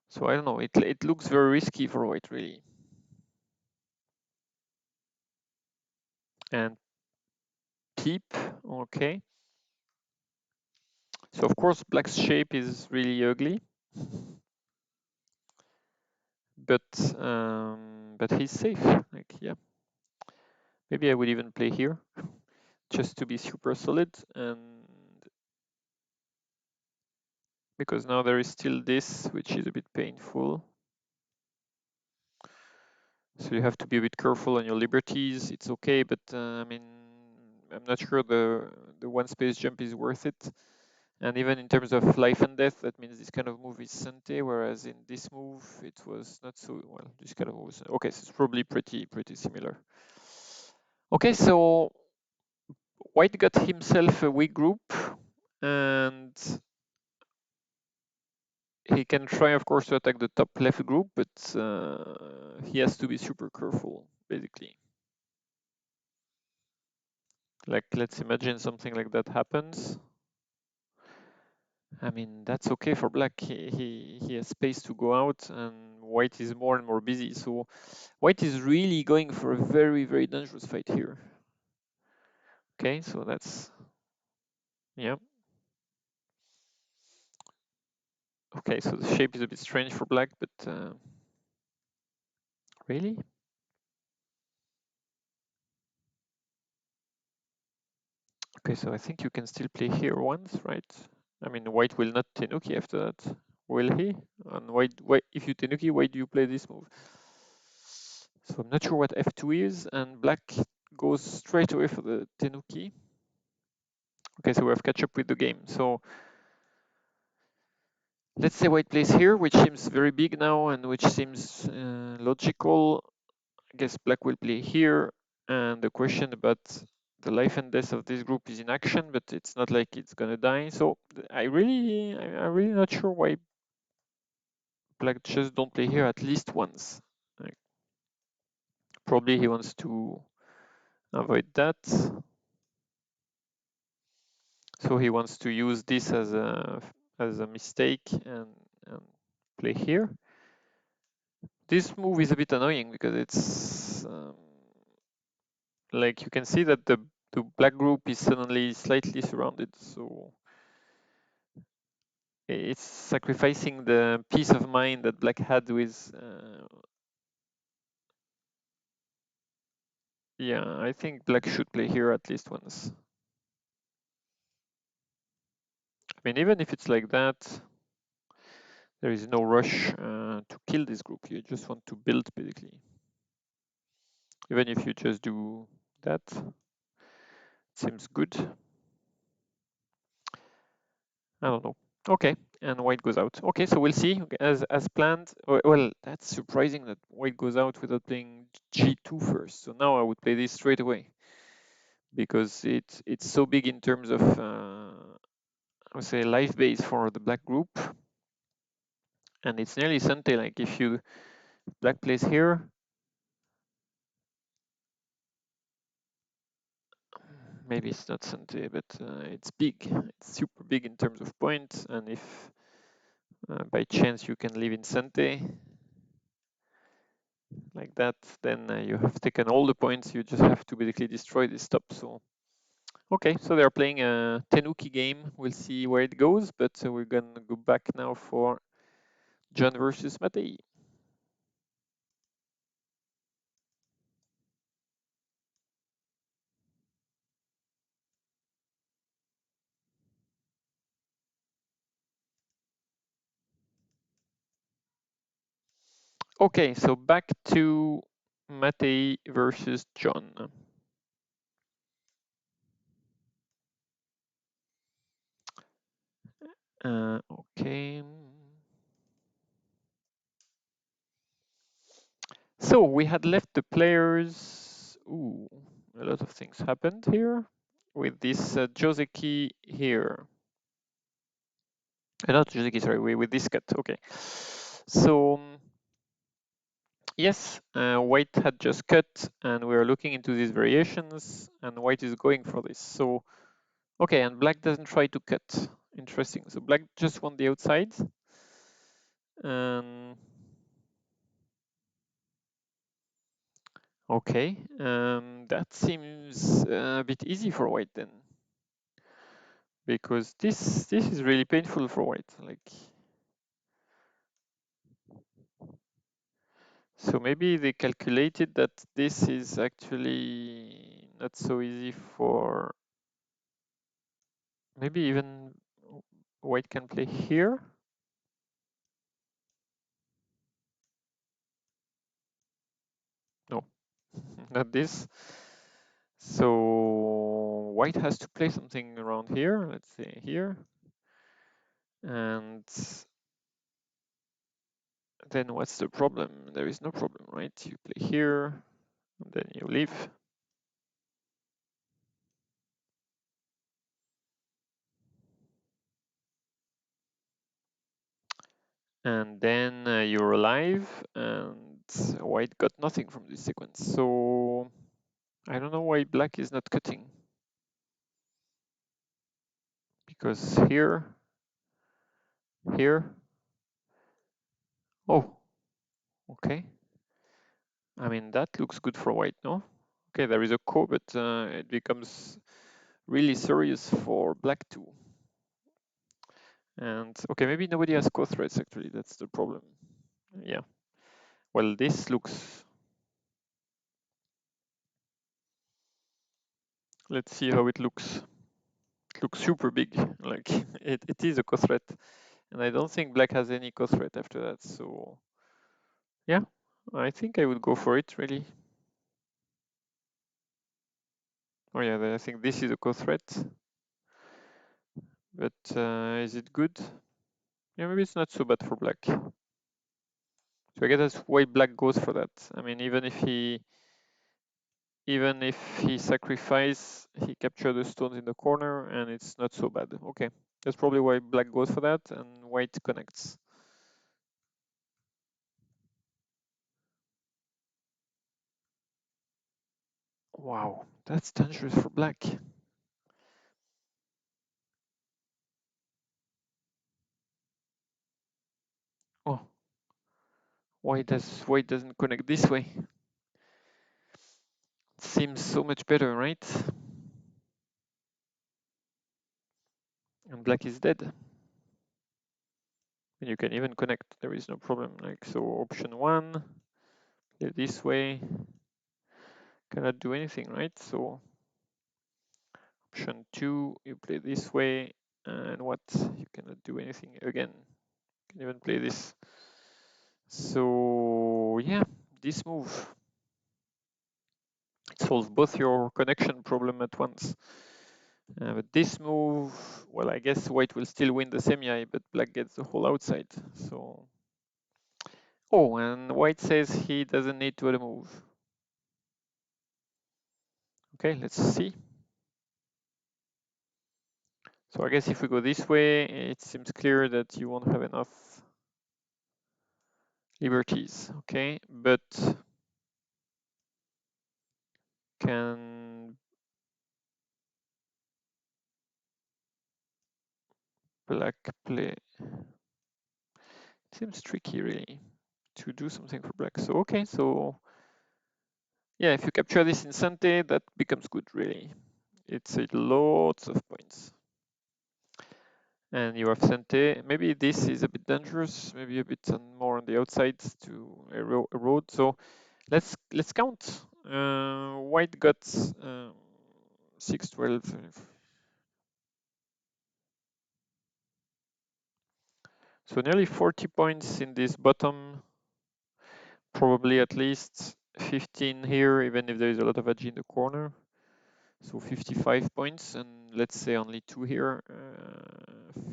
So I don't know. It looks very risky for white, really. And peep, okay. So of course black's shape is really ugly, but he's safe. Like yeah, maybe I would even play here just to be super solid, and because now there is still this, which is a bit painful. So you have to be a bit careful on your liberties. It's okay, but I mean, I'm not sure the one space jump is worth it. And even in terms of life and death, that means this kind of move is Sante, whereas in this move, it was not so well. This kind of move was okay. So it's probably pretty similar. Okay, so White got himself a weak group, and he can try, of course, to attack the top left group, but he has to be super careful, basically. Like, let's imagine something like that happens. I mean, that's okay for black. He has space to go out, and white is more and more busy. So white is really going for a very dangerous fight here. Okay, so that's yeah. Okay, so the shape is a bit strange for black, but really? Okay, so I think you can still play here once, right? I mean, white will not tenuki after that, will he? And white, if you tenuki, why do you play this move? So I'm not sure what f2 is, and black goes straight away for the tenuki. Okay, so we have catch up with the game. So let's say white plays here, which seems very big now and which seems logical. I guess black will play here, and the question about the life and death of this group is in action, but it's not like it's gonna die. So I'm really not sure why black just don't play here at least once. Like, probably he wants to avoid that. So he wants to use this as a mistake and play here. This move is a bit annoying because it's like you can see that the black group is suddenly slightly surrounded, so it's sacrificing the peace of mind that black had with yeah, I think black should play here at least once. I mean, even if it's like that, there is no rush to kill this group. You just want to build, basically. Even if you just do that, seems good. I don't know. Okay, and white goes out. Okay, so we'll see as planned. Well, that's surprising that white goes out without playing g2 first. So now I would play this straight away because it's so big in terms of I would say life base for the black group, and it's nearly Sante. Like if you black plays here, maybe it's not Sante, but it's big. It's super big in terms of points, and if by chance you can live in Sante like that, then you have taken all the points. You just have to basically destroy this top. So okay, so they're playing a Tenuki game. We'll see where it goes, but we're gonna go back now for John versus Matei. Okay, so back to Matei versus John. Okay. So we had left the players. Ooh, a lot of things happened here with this Joseki here. Not Joseki, sorry, with this cut. Okay. So yes, white had just cut, and we are looking into these variations, and white is going for this. So okay, and black doesn't try to cut. Interesting. So black just won the outside. Okay, that seems a bit easy for white then, because this is really painful for white. Like, so maybe they calculated that this is actually not so easy for. Maybe even white can play here. No, not this. So white has to play something around here. Let's say here, and then what's the problem? There is no problem, right? You play here, and then you leave. And then you're alive, and white got nothing from this sequence. So I don't know why black is not cutting, because here, oh, okay. I mean, that looks good for white, no? Okay, there is a ko, but it becomes really serious for black too. And okay, maybe nobody has ko threats actually, that's the problem. Yeah, well, this looks, let's see how it looks. It looks super big, like it is a ko threat. And I don't think black has any ko threat after that, so yeah, I think I would go for it really. Oh yeah, I think this is a ko threat, but is it good? Yeah, maybe it's not so bad for black. So I guess that's why black goes for that. I mean, even if he sacrifice, he capture the stones in the corner, and it's not so bad. Okay, that's probably why black goes for that, and white connects. Wow, that's dangerous for black. Oh, white doesn't connect this way? Seems so much better, right? And black is dead. And you can even connect, there is no problem. Like, so option one, play this way, cannot do anything, right? So option two, you play this way, and what? You cannot do anything again. You can even play this. So yeah, this move. solve both your connection problem at once. But this move, well, I guess white will still win the semi, but black gets the whole outside. So, oh, and white says he doesn't need to add a move. Okay, let's see. So I guess if we go this way, it seems clear that you won't have enough liberties, okay? But can black play? Seems tricky, really, to do something for black. So, okay, so yeah, if you capture this in Sante, that becomes good, really. It's lots of points. And you have Sante. Maybe this is a bit dangerous, maybe a bit more on the outsides to erode. So let's count. White got 6, 12. So nearly 40 points in this bottom, probably at least 15 here, even if there is a lot of edge in the corner. So 55 points, and let's say only 2 here,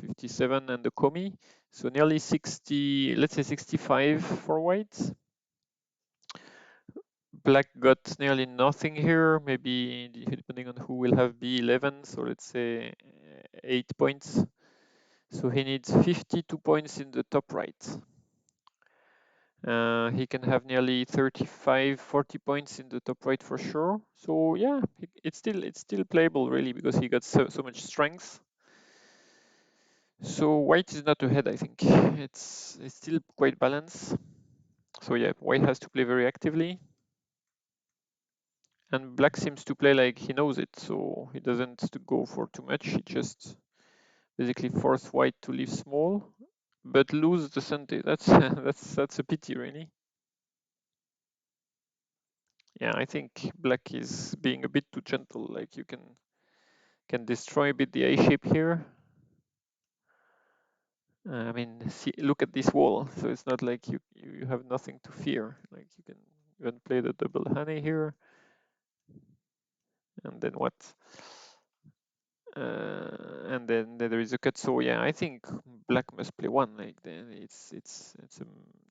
57 and the Komi. So nearly 60, let's say 65 for white. Black got nearly nothing here, maybe depending on who will have B11, so let's say 8 points. So he needs 52 points in the top right. He can have nearly 35, 40 points in the top right for sure. So yeah, it's still playable really because he got so much strength. So white is not ahead, I think. It's still quite balanced. So yeah, white has to play very actively. And black seems to play like he knows it, so he doesn't go for too much. He just basically force white to leave small, but lose the Sante. That's that's a pity, really. Yeah, I think black is being a bit too gentle. Like you can destroy a bit the A shape here. I mean, see, look at this wall. So it's not like you have nothing to fear. Like you can even play the double honey here, and then what? And then there is a cut. So yeah, I think black must play one. Like then it's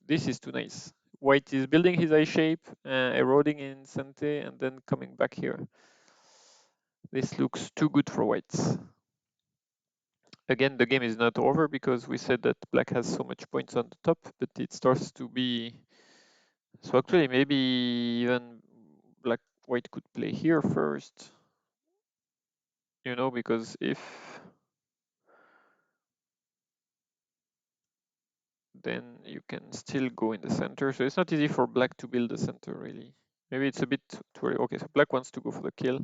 this is too nice. White is building his eye shape, eroding in Sante, and then coming back here. This looks too good for whites. Again, the game is not over because we said that black has so much points on the top, but it starts to be. So actually, maybe even white could play here first. You know, because if then you can still go in the center. So it's not easy for black to build the center, really. Maybe it's a bit too early. Okay, so black wants to go for the kill.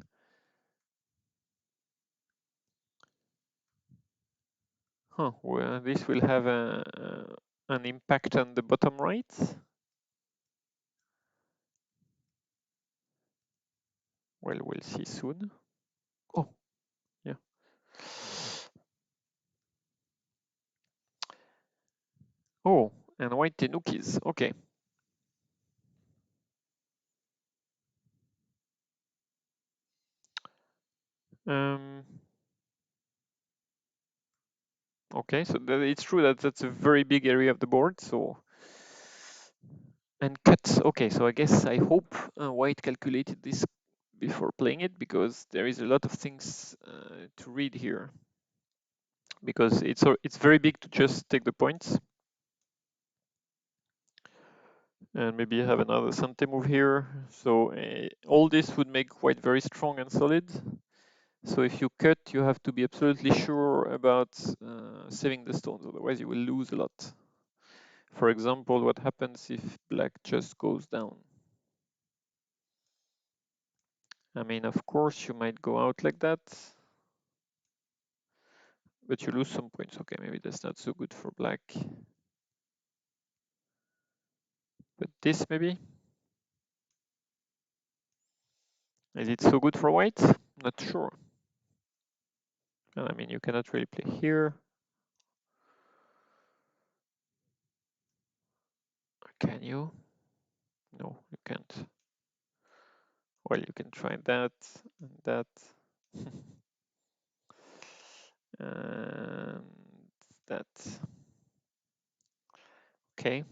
Huh, well, this will have an impact on the bottom right. Well, we'll see soon. Oh, yeah. Oh, and white tenukis. Okay. Um, okay, so it's true that that's a very big area of the board. So and cuts. Okay, so I guess I hope white calculated this before playing it because there is a lot of things to read here. Because it's very big to just take the points. And maybe have another Sante move here. So all this would make white very strong and solid. So if you cut, you have to be absolutely sure about saving the stones, otherwise you will lose a lot. For example, what happens if black just goes down? I mean, of course, you might go out like that, but you lose some points. Okay, maybe that's not so good for black. But this maybe? Is it so good for white? Not sure. I mean, you cannot really play here. Can you? No, you can't. Well, you can try that and that. And that. Okay,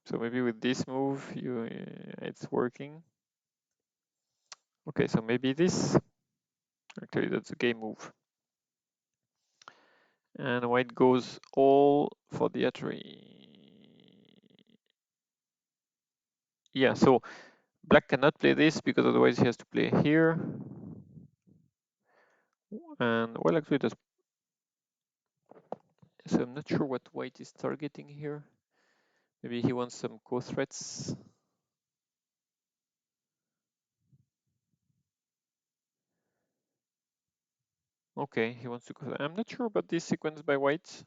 so maybe with this move, it's working. Okay, so maybe this. Actually, that's a game move. And white goes all for the Atari. Yeah, so black cannot play this because otherwise he has to play here. And well, actually, that's so I'm not sure what white is targeting here. Maybe he wants some co-threats. Okay, he wants to go. I'm not sure about this sequence by white.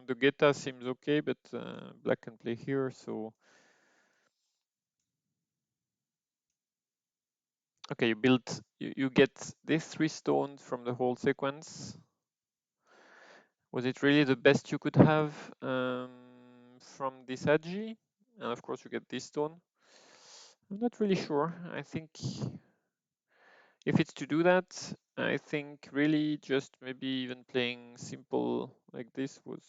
The Geta seems okay, but black can play here, so. Okay, you get these 3 stones from the whole sequence. Was it really the best you could have from this Agi? And of course you get this stone. I'm not really sure. I think if it's to do that, I think really just maybe even playing simple like this was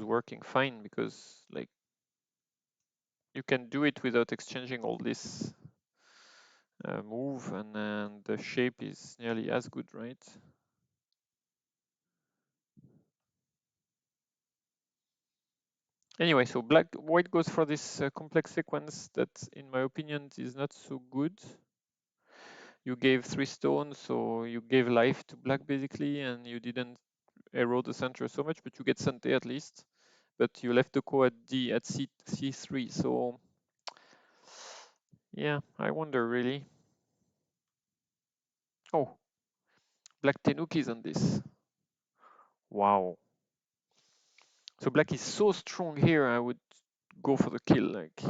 working fine, because like you can do it without exchanging all this move, and then the shape is nearly as good, right? Anyway, so white goes for this complex sequence that, in my opinion, is not so good. You gave 3 stones, so you gave life to black basically, and you didn't erode the center so much, but you get Sante at least. But you left the ko at C3, so yeah, I wonder really. Oh, black Tenukis on this. Wow. So black is so strong here, I would go for the kill. Like,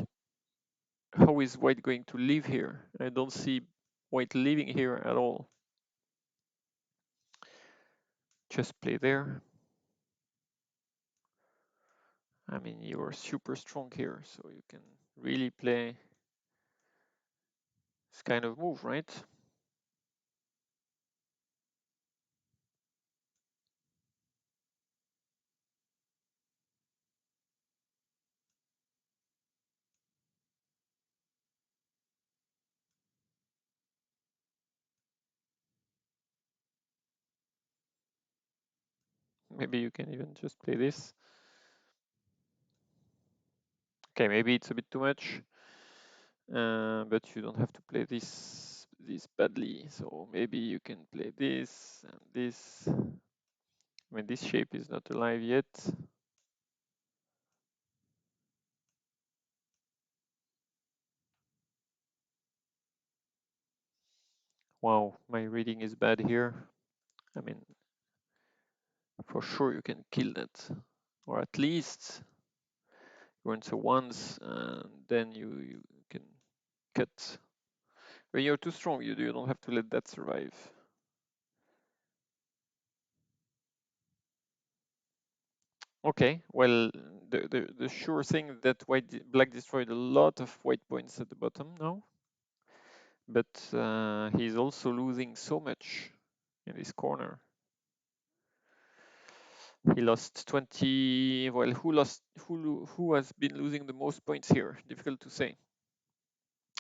how is white going to live here? I don't see white living here at all. Just play there. I mean, you're super strong here, so you can really play this kind of move, right? Maybe you can even just play this. Okay, maybe it's a bit too much, but you don't have to play this badly. So maybe you can play this and this. I mean, this shape is not alive yet. Wow, my reading is bad here. I mean, for sure you can kill that, or at least you answer once, and then you can cut. When you're too strong, you don't have to let that survive. Okay, well, the sure thing that black destroyed a lot of white points at the bottom now, but he's also losing so much in this corner. He lost 20. Well, who has been losing the most points here? Difficult to say.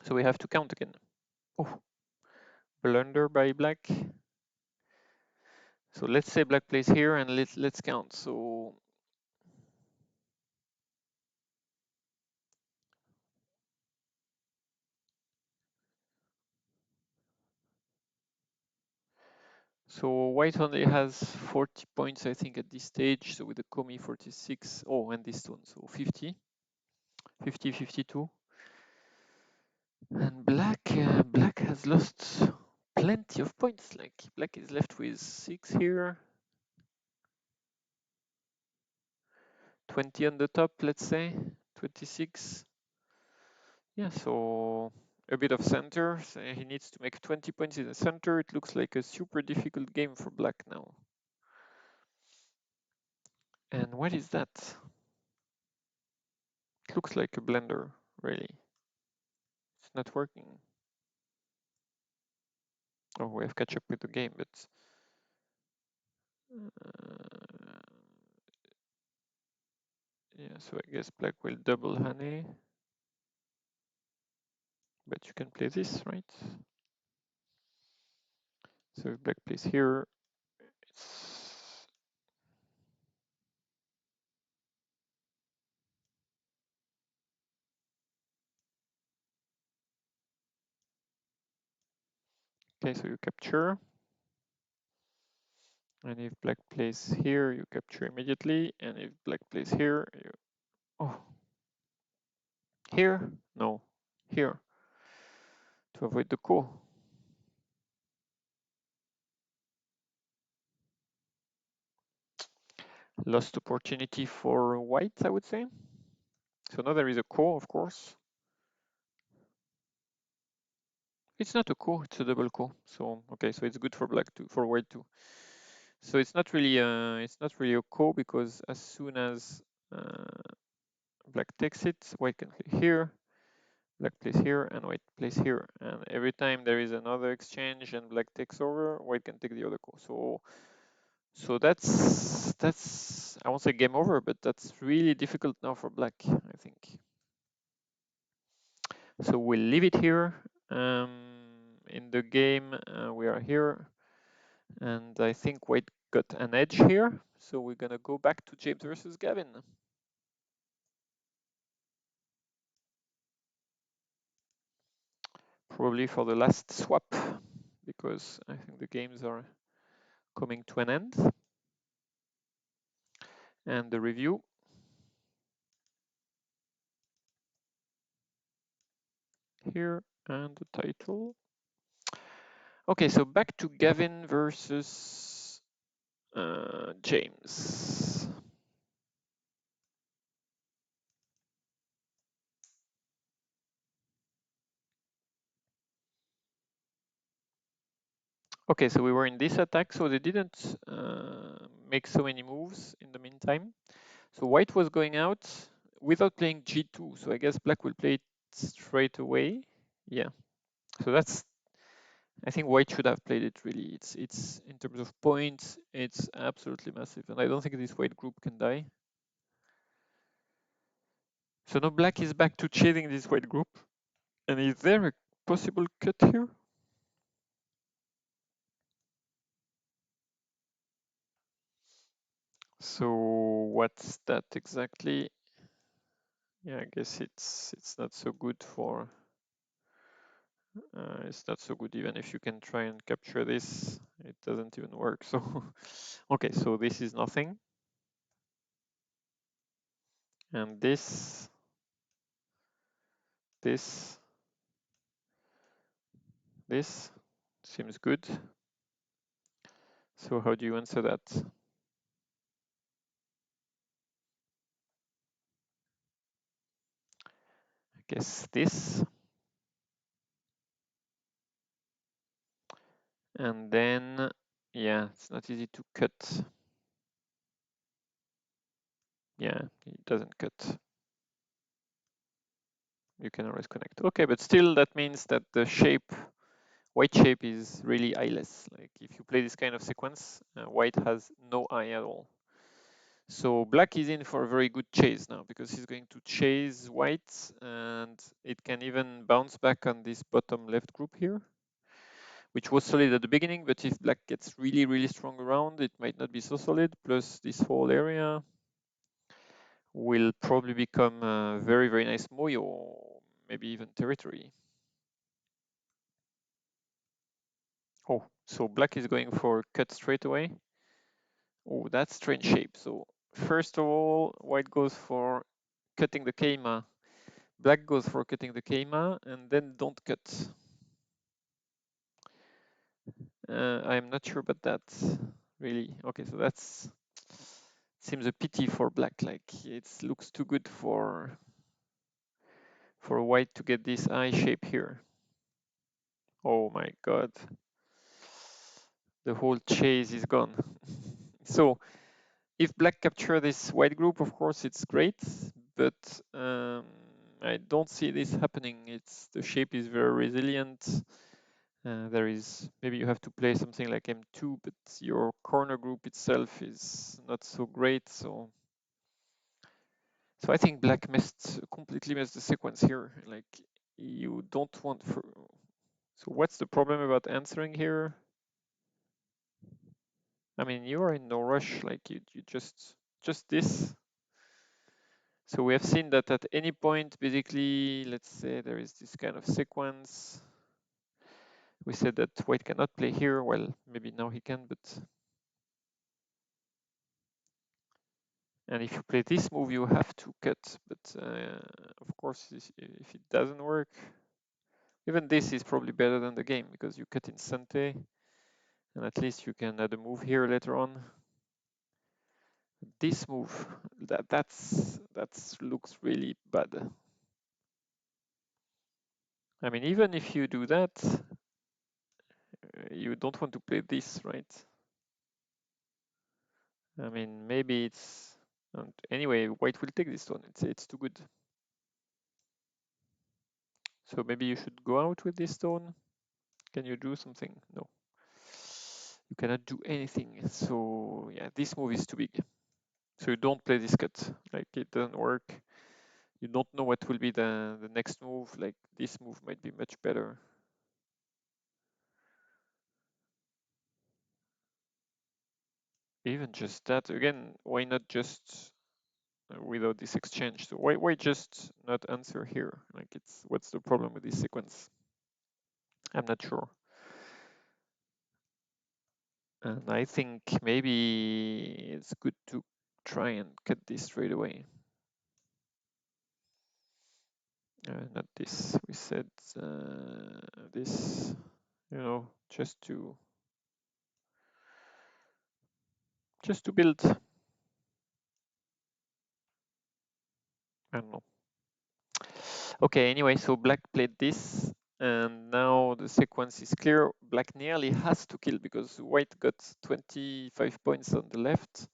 So we have to count again. Oh, blunder by black. So let's say black plays here, and let's count. So white only has 40 points, I think, at this stage. So with the Komi 46, oh, and this one, so 50, 50, 52. And black has lost plenty of points. Like black is left with 6 here, 20 on the top, let's say, 26. Yeah, so a bit of center. So he needs to make 20 points in the center. It looks like a super difficult game for black now. And what is that? It looks like a blender, really. not working. Oh, we have catch up with the game, but yeah, so I guess black will double honey. But you can play this, right? So if black plays here, it's okay, so you capture. And if black plays here, you capture immediately. And if black plays here, you oh here? No. Here. To avoid the ko. Lost opportunity for white, I would say. So now there is a ko, of course. It's not a ko, it's a double ko. So okay, so it's good for black too, for white too. So it's not really a ko because as soon as black takes it, white can play here, black plays here, and white plays here. And every time there is another exchange and black takes over, white can take the other ko. So that's I won't say game over, but that's really difficult now for black, I think. So we'll leave it here. In the game, we are here, and I think white got an edge here. So we're gonna go back to James versus Gavin. Probably for the last swap, because I think the games are coming to an end. And the review. Here, and the title. Okay, so back to Gavin versus James. Okay, so we were in this attack, so they didn't make so many moves in the meantime. So white was going out without playing g2, so I guess black will play it straight away. Yeah, so that's, I think white should have played it really. It's in terms of points, it's absolutely massive, and I don't think this white group can die. So now black is back to chasing this white group. And is there a possible cut here? So what's that exactly? Yeah, I guess it's not so good for it's not so good even if you can try and capture this, it doesn't even work. So okay, so this is nothing. And this seems good. So how do you answer that? I guess this. And then, yeah, it's not easy to cut. Yeah, it doesn't cut. You can always connect. Okay, but still that means that the shape, white shape is really eyeless. Like if you play this kind of sequence, white has no eye at all. So black is in for a very good chase now because he's going to chase white and it can even bounce back on this bottom left group here, which was solid at the beginning, but if black gets really, really strong around, it might not be so solid. Plus this whole area will probably become a very, very nice moyo, or maybe even territory. Oh, so black is going for cut straight away. Oh, that's strange shape. So first of all, white goes for cutting the keima. Black goes for cutting the keima, and then don't cut. I'm not sure about that, really. Okay, so that's seems a pity for black. Like it looks too good for white to get this eye shape here. Oh my god, the whole chase is gone. So if black capture this white group, of course it's great, but I don't see this happening. The shape is very resilient. There is maybe you have to play something like M2, but your corner group itself is not so great. So I think black completely missed the sequence here. Like you don't want for. So what's the problem about answering here? I mean, you are in no rush. Like you just this. So we have seen that at any point, basically, let's say there is this kind of sequence. We said that white cannot play here. Well, maybe now he can, but and if you play this move, you have to cut. But of course, if it doesn't work, even this is probably better than the game because you cut in Sante, and at least you can add a move here later on. This move, that's looks really bad. I mean, even if you do that, you don't want to play this, right? I mean, maybe it's anyway. White will take this one. It's too good. So maybe you should go out with this stone. Can you do something? No. You cannot do anything. So yeah, this move is too big. So you don't play this cut. Like it doesn't work. You don't know what will be the next move. Like this move might be much better. Even just that again. Why not just without this exchange? So why just not answer here? Like what's the problem with this sequence? I'm not sure. And I think maybe it's good to try and cut this straight away. Not this. We said this, just to build. I don't know. Okay. Anyway, so black played this, and now the sequence is clear. Black nearly has to kill because white got 25 points on the left.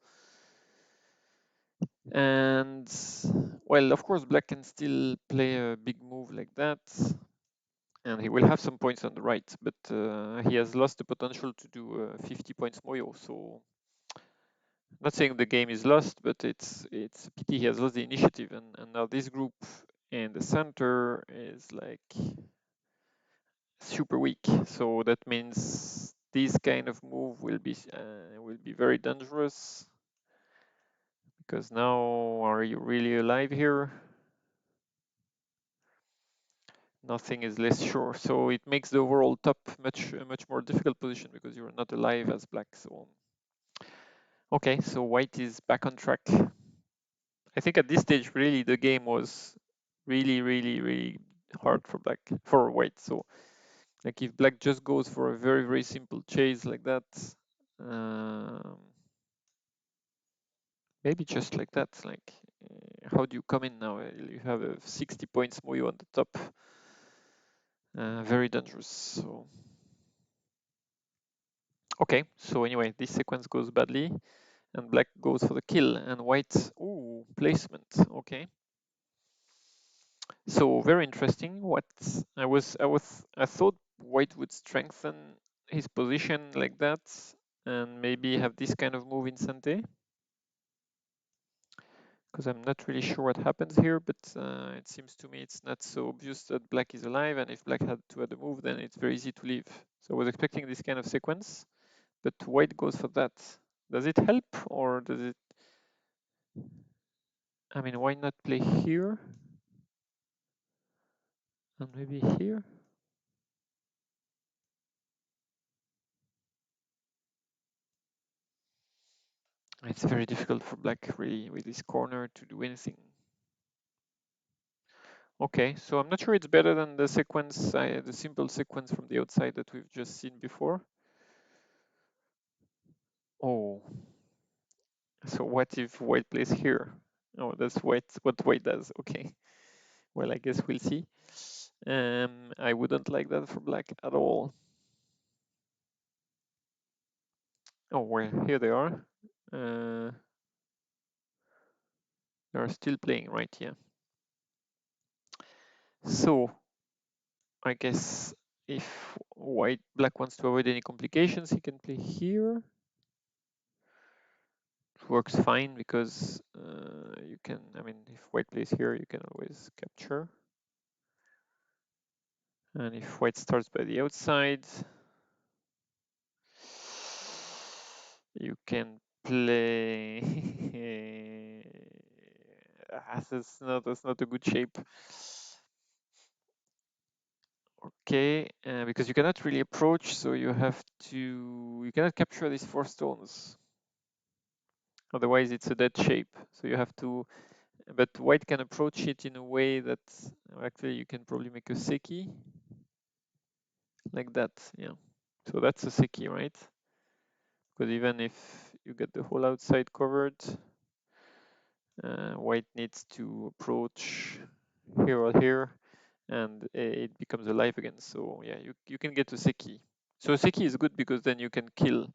And well, of course, black can still play a big move like that, and he will have some points on the right, but he has lost the potential to do 50 points moyo. So not saying the game is lost, but it's a pity he has lost the initiative, and now this group in the center is like super weak. So that means this kind of move will be very dangerous, because now are you really alive here? Nothing is less sure. So it makes the overall top much more difficult position because you're not alive as black. So okay, so white is back on track. I think at this stage, really, the game was really hard for white. So like if black just goes for a very simple chase like that, um, maybe just like that, like how do you come in now? You have a 60 points Moyo on the top, very dangerous. So okay, so anyway, this sequence goes badly, and black goes for the kill, and white, ooh, placement. Okay. So very interesting. I thought white would strengthen his position like that and maybe have this kind of move in Sante, because I'm not really sure what happens here, but it seems to me it's not so obvious that black is alive, and if black had to add a move, then it's very easy to leave. So I was expecting this kind of sequence, but white goes for that. Does it help, or does it? I mean, why not play here and maybe here? It's very difficult for black really with this corner to do anything. Okay, so I'm not sure it's better than the sequence, the simple sequence from the outside that we've just seen before. Oh, so what if white plays here? Oh, that's what white does. Okay, well, I guess we'll see. I wouldn't like that for black at all. Oh, well, here they are. They are still playing, right? Yeah. So I guess if black wants to avoid any complications, he can play here. It works fine because you can, I mean, if white plays here, you can always capture. And if white starts by the outside, you can play. That's not a good shape. Okay, because you cannot really approach, so you cannot capture these 4 stones. Otherwise, it's a dead shape. So you have to, but white can approach it in a way that actually you can probably make a seki like that. Yeah. So that's a seki, right? Because even if you get the whole outside covered, white needs to approach here or here, and it becomes alive again. So yeah, you can get to seki. So seki is good because then you can kill.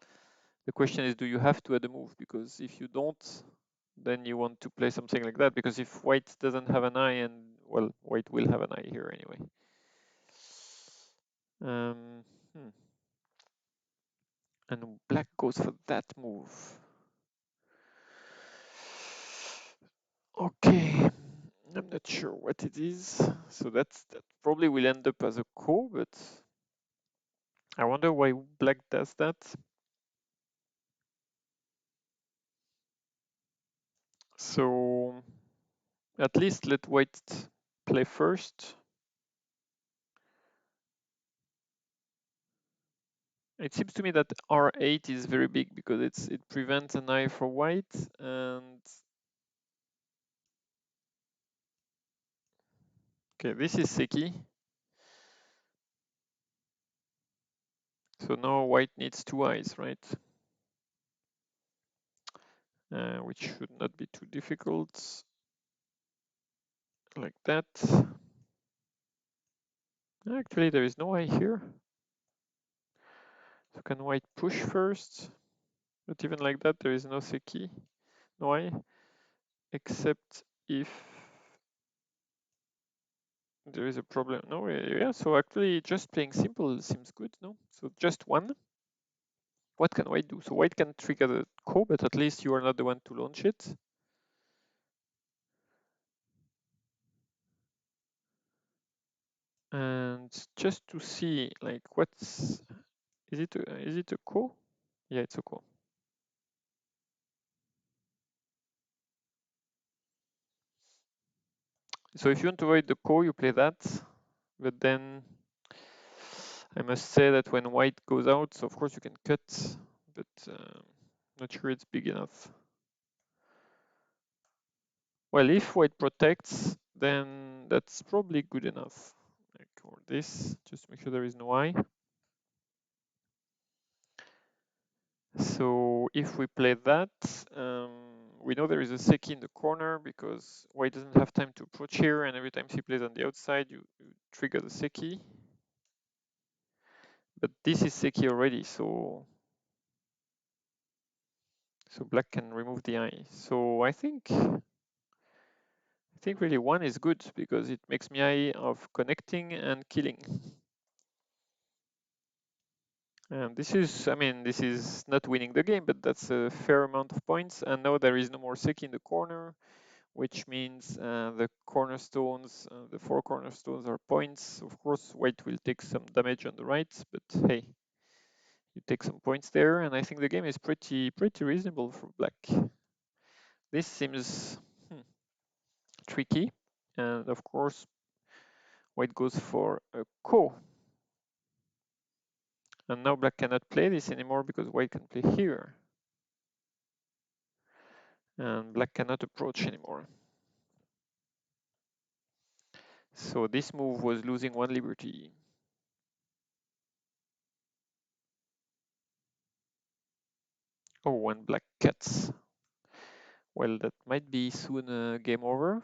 The question is, do you have to add a move? Because if you don't, then you want to play something like that. Because if white doesn't have an eye, and well, white will have an eye here anyway. Um, hmm. And black goes for that move. Okay, I'm not sure what it is. So that probably will end up as a ko, but I wonder why black does that. So at least let white play first. It seems to me that R8 is very big because it prevents an eye for white, and okay, this is seki. So now white needs 2 eyes, right? Which should not be too difficult. Like that. Actually, there is no eye here. So can white push first? But even like that, there is no seki, no eye, except if there is a problem. No, yeah, so actually just playing simple seems good, no? So just one. What can white do? So white can trigger the ko, but at least you are not the one to launch it. And just to see, like, is it a ko? Yeah, it's a ko. So if you want to avoid the ko, you play that. But then I must say that when white goes out, so of course you can cut, but not sure it's big enough. Well, if white protects, then that's probably good enough. Like, or this, just to make sure there is no eye. So if we play that, we know there is a seki in the corner because white doesn't have time to approach here, and every time he plays on the outside, you trigger the seki. But this is seki already, so black can remove the eye. So I think really one is good because it makes me eye of connecting and killing. And this is, I mean, this is not winning the game, but that's a fair amount of points. And now there is no more seki in the corner, which means the cornerstones, the 4 cornerstones are points. Of course, white will take some damage on the right, but hey, you take some points there. And I think the game is pretty reasonable for black. This seems tricky. And of course, white goes for a ko. And now black cannot play this anymore because white can play here. And black cannot approach anymore. So this move was losing 1 liberty. Oh, when black cuts. Well, that might be soon game over,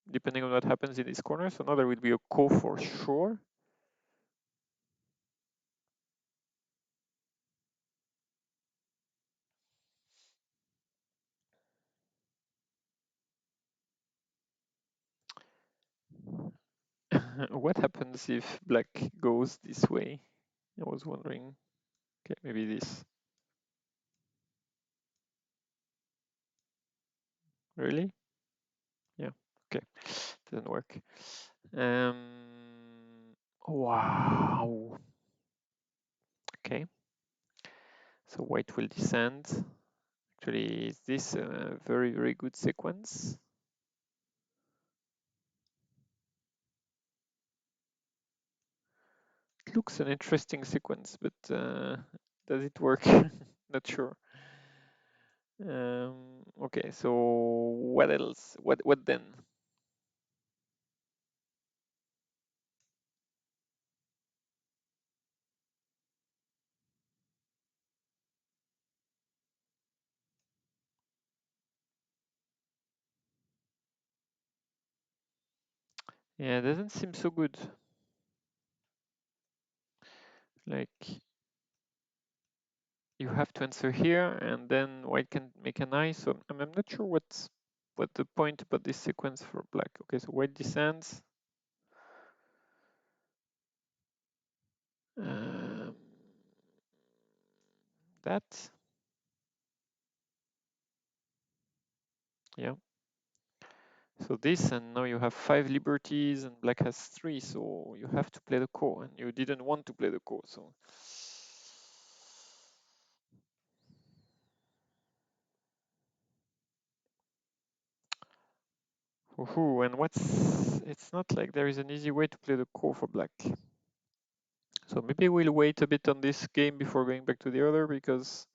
depending on what happens in this corner. So now there will be a ko for sure. What happens if black goes this way? I was wondering. Okay, maybe this. Really? Yeah. Okay. Didn't work. Wow. Okay. So white will descend. Actually, is this a very, very good sequence? It looks an interesting sequence, but does it work? Not sure. Okay, so what else? What then? Yeah, it doesn't seem so good. Like you have to answer here, and then white can make an eye. So I'm not sure what the point about this sequence for black. Okay, so white descends. Um, that, yeah. So this, and now you have 5 liberties, and black has 3. So you have to play the core, and you didn't want to play the core. So. Ooh, and it's not like there is an easy way to play the core for black. So maybe we'll wait a bit on this game before going back to the other, because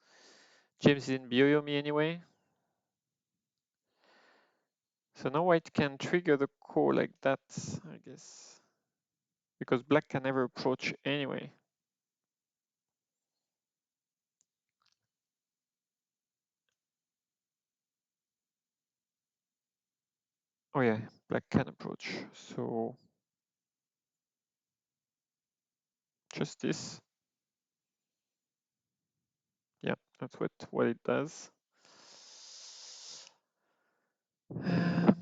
James is in Byoyomi anyway. So now white can trigger the core like that, I guess, because black can never approach anyway. Oh yeah, black can approach. So just this. Yeah, that's what it does. Um,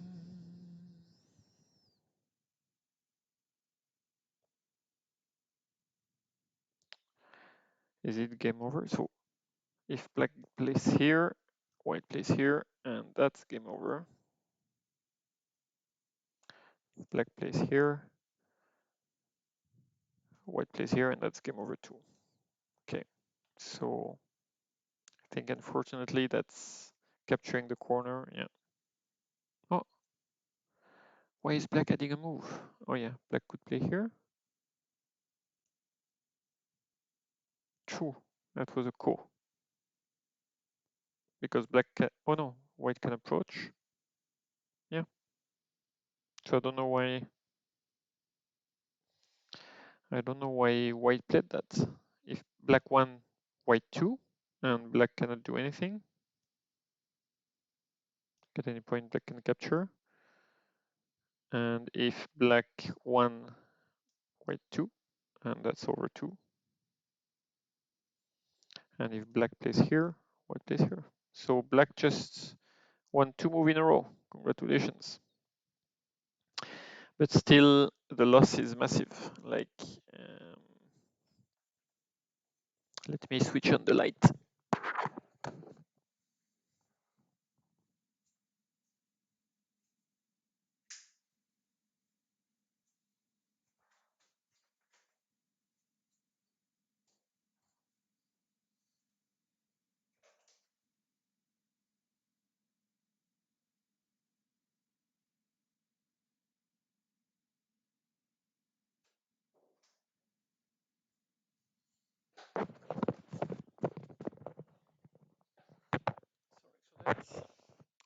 is it game over? So if black plays here, white plays here, and that's game over. Black plays here, white plays here, and that's game over too. Okay, so I think unfortunately that's capturing the corner. Yeah. Oh, why is black adding a move? Oh yeah, black could play here. True, that was a core. Because black can, oh no, white can approach. Yeah. So I don't know why white played that. If black won, white 2, and black cannot do anything. At any point black can capture. And if black won, white 2, and that's over 2. And if black plays here, white plays here. So black just won 2 moves in a row. Congratulations. But still, the loss is massive. Like, let me switch on the light.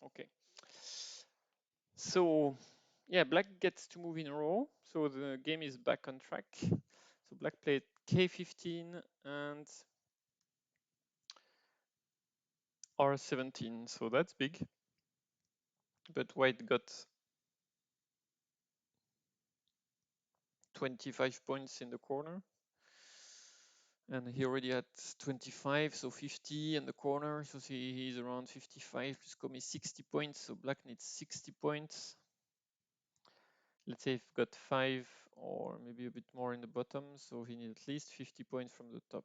Okay. So, yeah, black gets to move in a row. So the game is back on track. So black played k15 and r17. So that's big. But white got 25 points in the corner. And he already had 25, so 50 in the corner. So he's around 55, plus come is 60 points. So black needs 60 points. Let's say if got 5 or maybe a bit more in the bottom. So he needs at least 50 points from the top.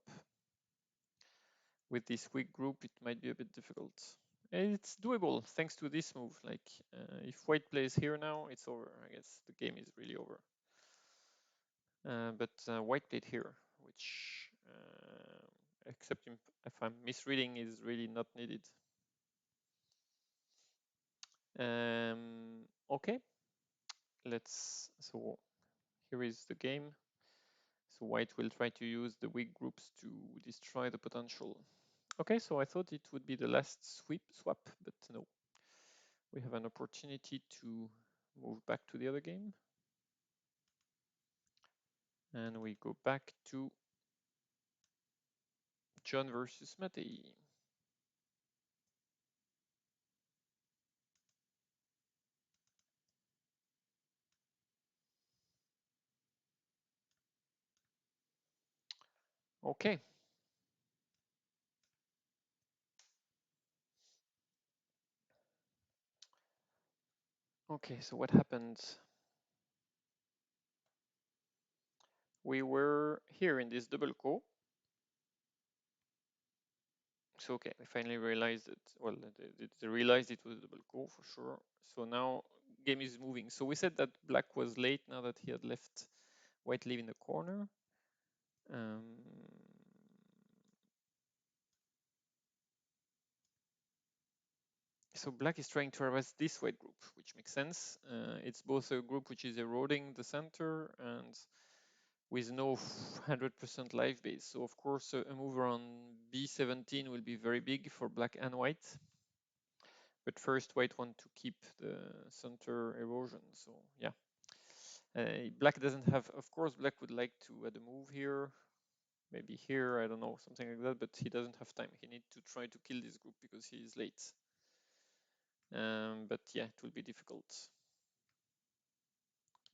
With this weak group, it might be a bit difficult. And it's doable thanks to this move. Like if white plays here now, it's over. I guess the game is really over. But white played here, which, except if I'm misreading, is really not needed. Okay, so here is the game. So white will try to use the weak groups to destroy the potential. Okay, so I thought it would be the last swap, but no. We have an opportunity to move back to the other game. And we go back to John versus Matei. Okay. Okay, so what happened? We were here in this double co. So okay, I finally realized that, well, they realized it was a double co for sure. So now game is moving. So we said that black was late now that he had left white leave in the corner. So black is trying to harass this white group, which makes sense. It's both a group which is eroding the center and with no 100% life base. So of course a move on b17 will be very big for black and white. But first white want to keep the center erosion. So yeah, black doesn't have, of course black would like to add a move here, maybe here, I don't know, something like that, but he doesn't have time. He needs to try to kill this group because he is late. But yeah, it will be difficult.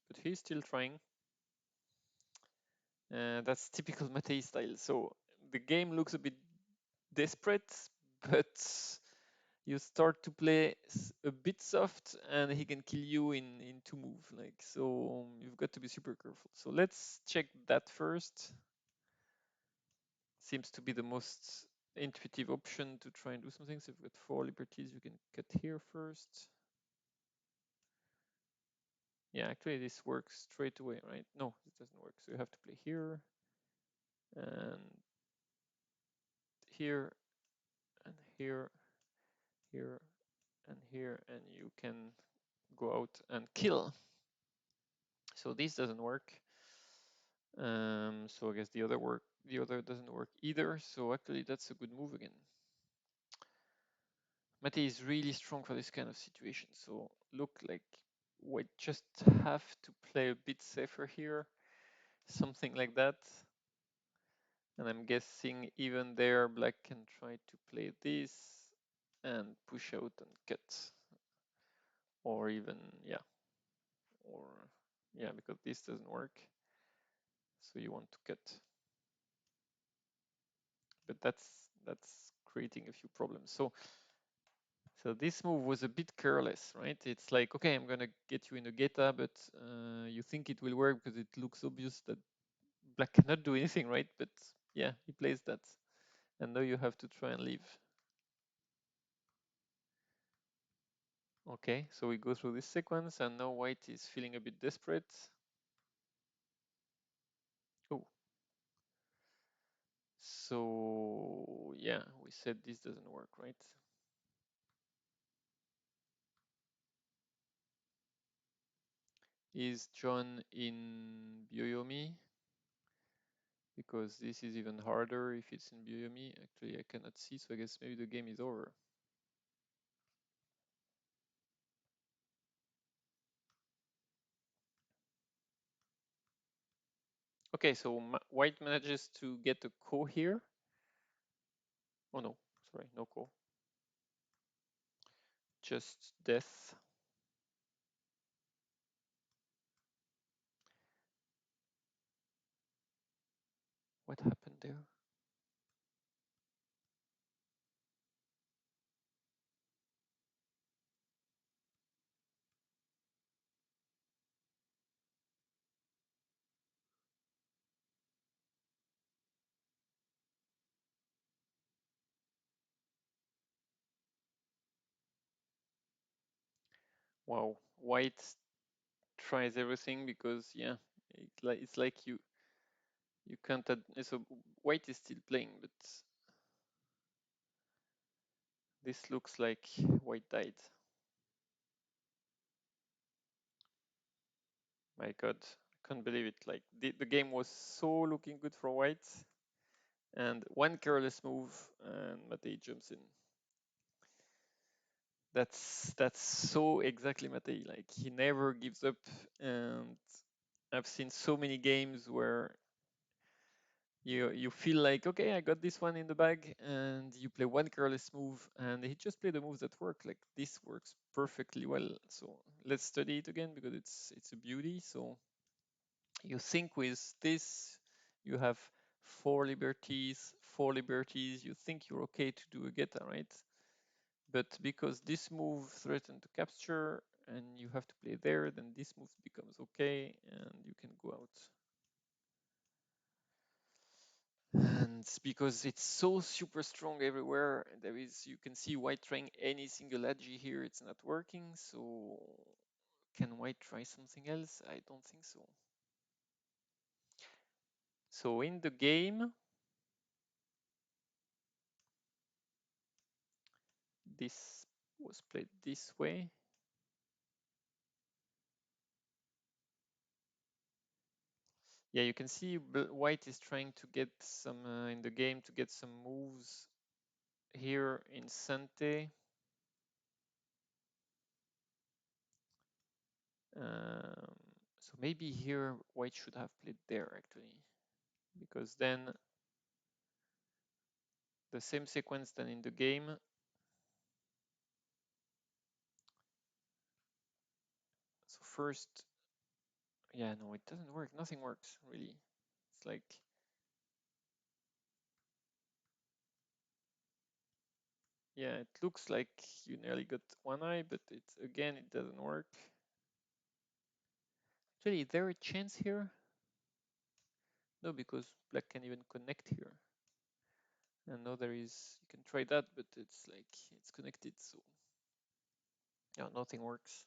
But he's still trying. That's typical Matei style. So the game looks a bit desperate, but you start to play a bit soft and he can kill you in two moves. Like, so you've got to be super careful. So let's check that first. Seems to be the most intuitive option to try and do something. So we've got 4 liberties. You can cut here first. Yeah, actually this works straight away, right? No, it doesn't work. So you have to play here and here and here, here and here, and you can go out and kill. So this doesn't work. So I guess the other doesn't work either. So actually that's a good move again. Matei is really strong for this kind of situation. So look, like we just have to play a bit safer here, something like that. And I'm guessing even there, black can try to play this and push out and cut. Or even, yeah, or yeah, because this doesn't work. So you want to cut. But that's creating a few problems. So this move was a bit careless, right? It's like, okay, I'm gonna get you in a Geta, but you think it will work because it looks obvious that black cannot do anything, right? But yeah, he plays that. And now you have to try and leave. Okay, so we go through this sequence and now white is feeling a bit desperate. Oh. So yeah, we said this doesn't work, right? Is John in Byoyomi? Because this is even harder if it's in Byoyomi. Actually, I cannot see, so I guess maybe the game is over. Okay, so white manages to get a ko here. Oh no, sorry, no ko. Just death. What happened there? Wow, white tries everything because yeah, it's like you can't. So white is still playing, but this looks like white died. My God, I can't believe it. Like the game was so looking good for white, and one careless move, and Matei jumps in. That's so exactly Matei. Like he never gives up, and I've seen so many games where you feel like, okay, I got this one in the bag, and you play one careless move, and he just play the moves that work. Like this works perfectly well. So let's study it again because it's a beauty. So you think with this, you have four liberties. You think you're okay to do a geta, right? But because this move threatened to capture, and you have to play there, then this move becomes okay, and you can go out. And because it's so super strong everywhere, you can see white trying any single agi here, it's not working. So can white try something else? I don't think so. So in the game, this was played this way. Yeah, you can see white is trying to get some in the game to get some moves here in Sante. So maybe here white should have played there actually, because then the same sequence than in the game. So first, yeah, no, it doesn't work. Nothing works really. It's like, yeah, it looks like you nearly got one eye, but it doesn't work. Actually, is there a chance here? No, because black can even connect here. And no, there is, you can try that, but it's like, it's connected, so yeah, nothing works.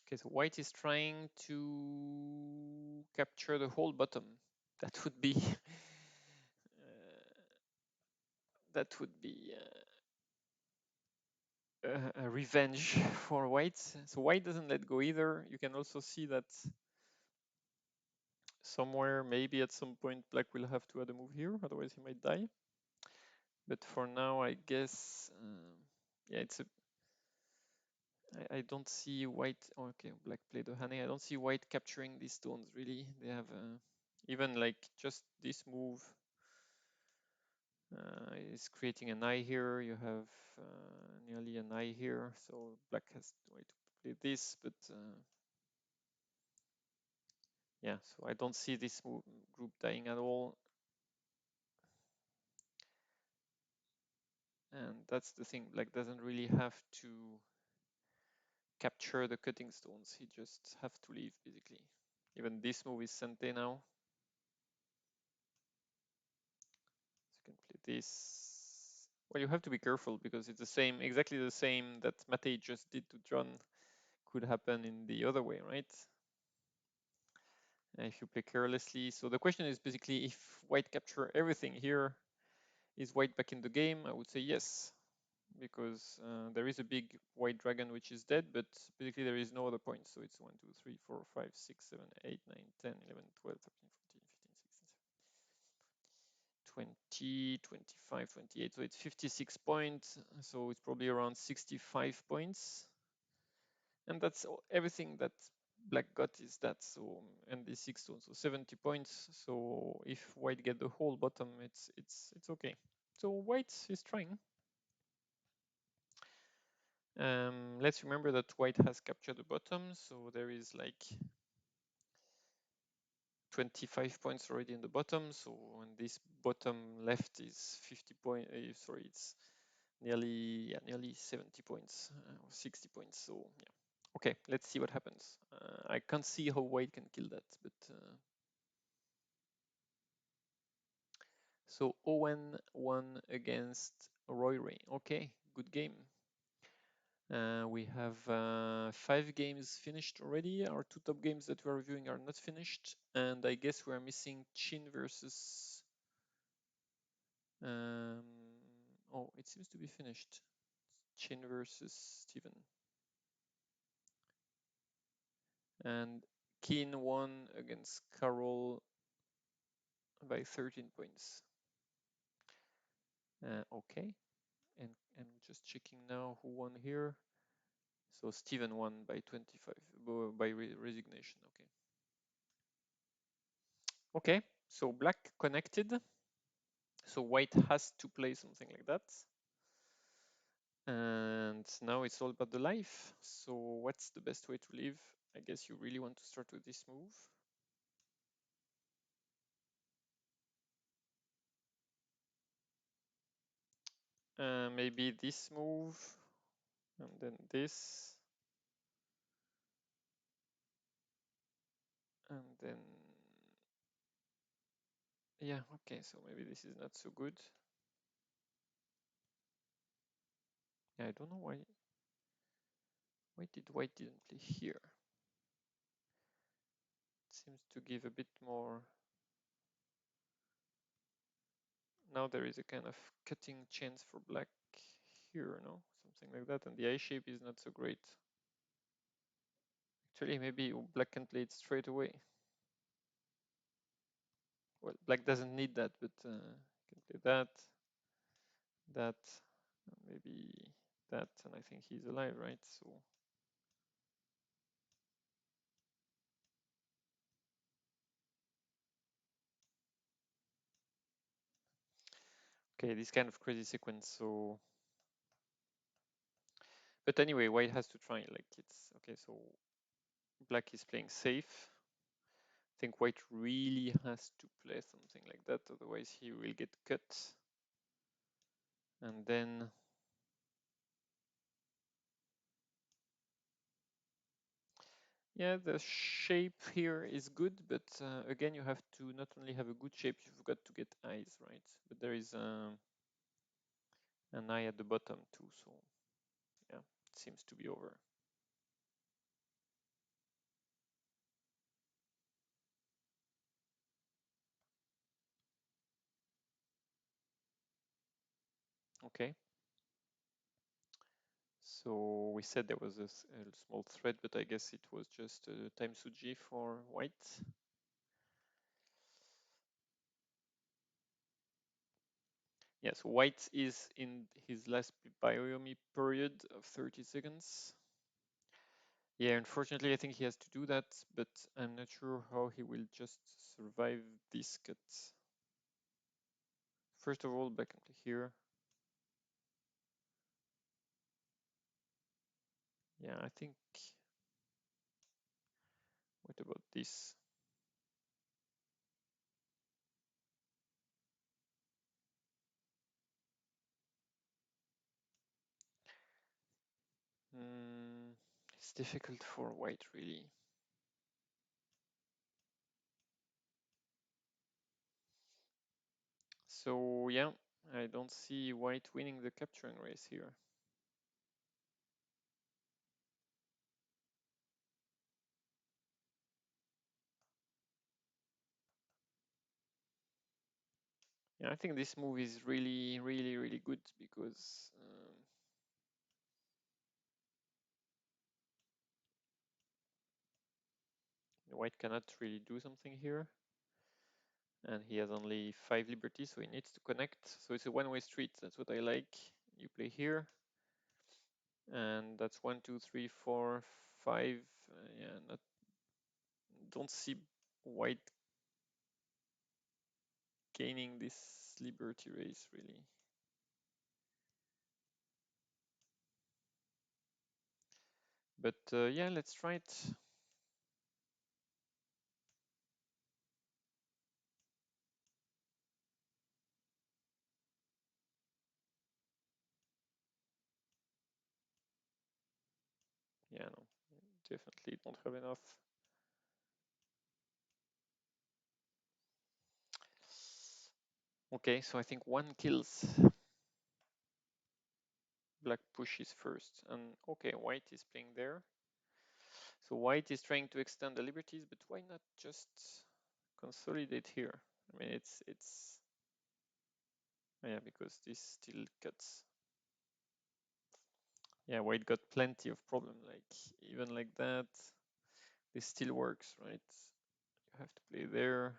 Okay, so white is trying to capture the whole bottom. That would be, that would be a revenge for white. So white doesn't let go either. You can also see that somewhere, maybe at some point, black will have to add a move here, otherwise he might die. But for now, I guess, yeah, I don't see white. Oh, okay, black played the Hane. I don't see white capturing these stones really. They have even like just this move is creating an eye here. You have nearly an eye here, so black has to wait to play this, but yeah, so I don't see this group dying at all. And that's the thing, black doesn't really have to capture the cutting stones. He just have to leave basically. Even this move is Sente now. So you can play this. Well, you have to be careful because it's the same, exactly the same that Matei just did to John could happen in the other way, right? If you play carelessly. So the question is basically if white capture everything here, is white back in the game? I would say yes, because there is a big white dragon which is dead, but basically there is no other point. So it's 1, 2, 3, 4, 5, 6, 7, 8, 9, 10, 11, 12, 13, 14, 15, 16, 20, 25, 28. So it's 56 points. So it's probably around 65 points. And that's everything that black got is that. So and the 6 stones, so 70 points. So if white get the whole bottom, it's okay. So white is trying. Let's remember that white has captured the bottom, so there is like 25 points already in the bottom. So when this bottom left is 50 point, sorry, it's nearly 70 points or 60 points. So yeah, okay, let's see what happens. I can't see how white can kill that, but so Owen won against Roy Ray. Okay, good game. We have 5 games finished already. Our 2 top games that we're reviewing are not finished, and I guess we're missing Chin versus. Um, oh, it seems to be finished. Chin versus Steven. And Keen won against Carol by 13 points. Okay, and just checking now who won here. So Steven won by 25 by resignation. Okay. Okay, so black connected. So white has to play something like that. And now it's all about the life. So what's the best way to live? I guess you really want to start with this move. Maybe this move, and then this, and then, yeah, okay, so maybe this is not so good. Yeah, I don't know why did white didn't play here? It seems to give a bit more. Now there is a kind of cutting chance for black here, no? Something like that, and the eye shape is not so great. Actually, maybe black can play it straight away. Well, black doesn't need that, but can play that, that, maybe that, and I think he's alive, right? So okay, this kind of crazy sequence. So, but anyway, white has to try. Like it's okay. So black is playing safe. I think white really has to play something like that, otherwise he will get cut. And then yeah, the shape here is good, but again, you have to not only have a good shape, you've got to get eyes, right? But there is an eye at the bottom too, so yeah, it seems to be over. Okay. So we said there was a small threat, but I guess it was just a time Suji for white. Yes, white is in his last Biomi period of 30 seconds. Yeah, unfortunately, I think he has to do that, but I'm not sure how he will just survive this cut. First of all, back into here. Yeah, I think. What about this? It's difficult for white, really. So yeah, I don't see white winning the capturing race here. Yeah, I think this move is really, really, really good because white cannot really do something here. And he has only 5 liberties, so he needs to connect. So it's a one-way street. That's what I like. You play here, and that's 1, 2, 3, 4, 5. Yeah, not. Don't see white gaining this liberty race really. But yeah, let's try it. Yeah, no, definitely don't have enough. Okay, so I think one kills. black pushes first. And okay, white is playing there. So white is trying to extend the liberties, but why not just consolidate here? I mean, it's yeah, because this still cuts. Yeah, white got plenty of problem. Like even like that, this still works, right? You have to play there.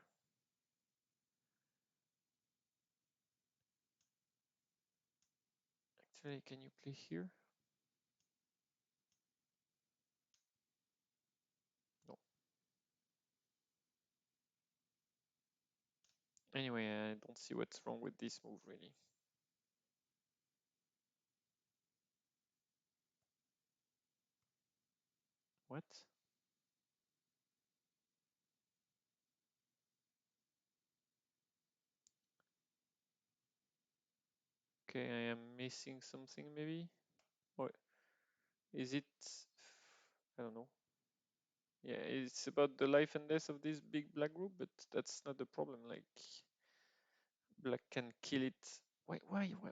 Actually, can you play here? No. Anyway, I don't see what's wrong with this move really. What? Okay, I am missing something maybe. Or is it? I don't know. Yeah, it's about the life and death of this big black group, but that's not the problem. Like black can kill it. Why?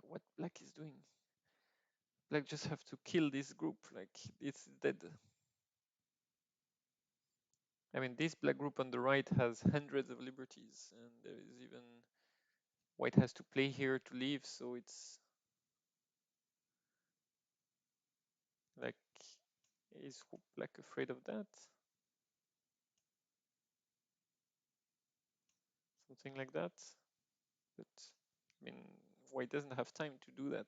What black is doing? Black just have to kill this group. Like it's dead. I mean, this black group on the right has hundreds of liberties, and there is even white has to play here to leave. So it's like, is black afraid of that? Something like that. But I mean, white doesn't have time to do that.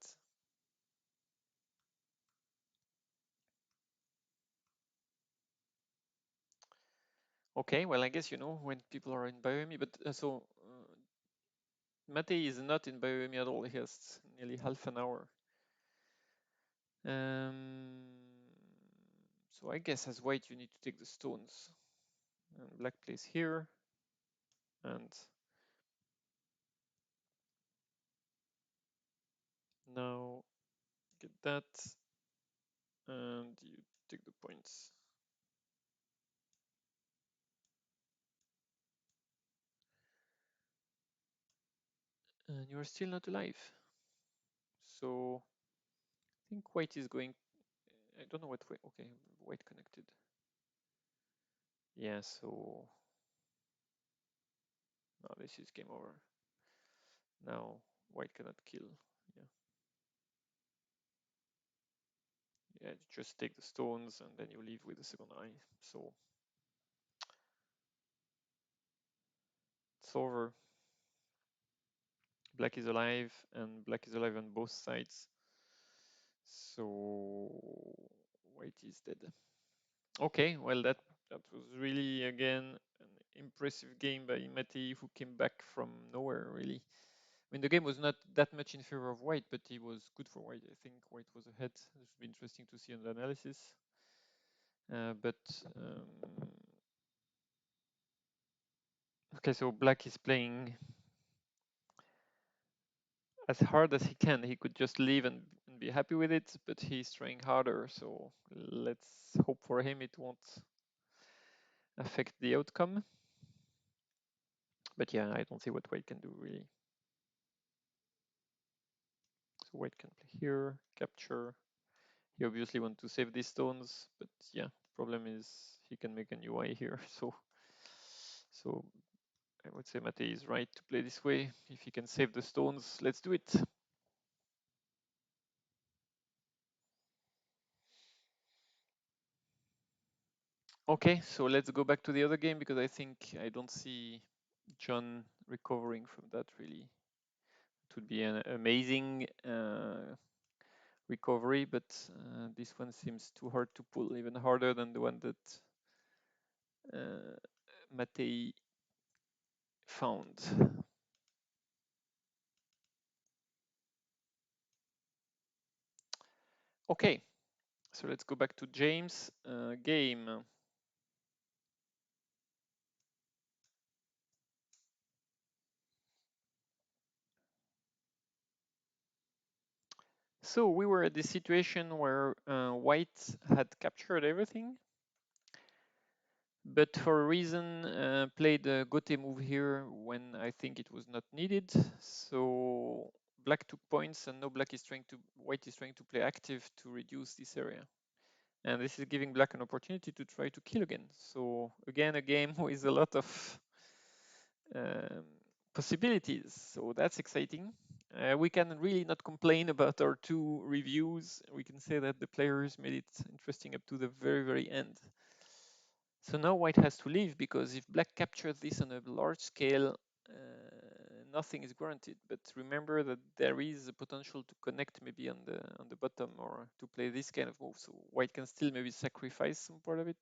Okay, well, I guess you know when people are in Bioemi, but Matei is not in Bioemi at all. He has nearly half an hour. So I guess as white, you need to take the stones. And black plays here, and now get that, and you take the points. And you're still not alive. So I think white is going. I don't know what way. Okay, white connected. Yeah, so now this is game over. Now white cannot kill. Yeah. Yeah, just take the stones and then you leave with the second eye. So it's over. Black is alive and black is alive on both sides. So white is dead. Okay, well that was really again an impressive game by Matei, who came back from nowhere really. I mean the game was not that much in favor of white, but it was good for white. I think white was ahead. This would be interesting to see on the analysis. But okay, so black is playing as hard as he can. He could just leave and be happy with it, but he's trying harder. So let's hope for him it won't affect the outcome. But yeah, I don't see what white can do really. So white can play here, capture. He obviously wants to save these stones, but yeah, problem is he can make a new eye here. So I would say Matei is right to play this way. If he can save the stones, let's do it. Okay, so let's go back to the other game because I think I don't see John recovering from that really. It would be an amazing recovery, but this one seems too hard to pull, even harder than the one that Matei found. Okay, so let's go back to James' game. So we were at the situation where white had captured everything, but for a reason played a Gote move here when I think it was not needed. So black took points, and now white is trying to play active to reduce this area. And this is giving black an opportunity to try to kill again. So again, a game with a lot of um, possibilities. So that's exciting. We can really not complain about our two reviews. We can say that the players made it interesting up to the very, very end. So now white has to leave, because if black captures this on a large scale, nothing is guaranteed. But remember that there is a potential to connect maybe on the bottom, or to play this kind of move. So white can still maybe sacrifice some part of it.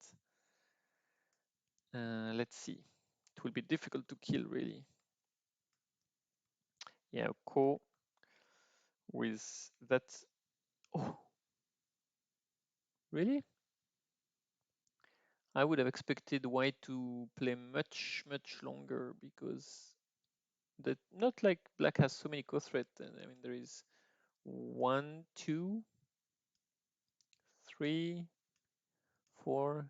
Let's see. It will be difficult to kill, really. Yeah, Ko with that. Oh, really? I would have expected white to play much, much longer, because that, not like black has so many co-threat. And I mean, there is 1, 2, 3, 4,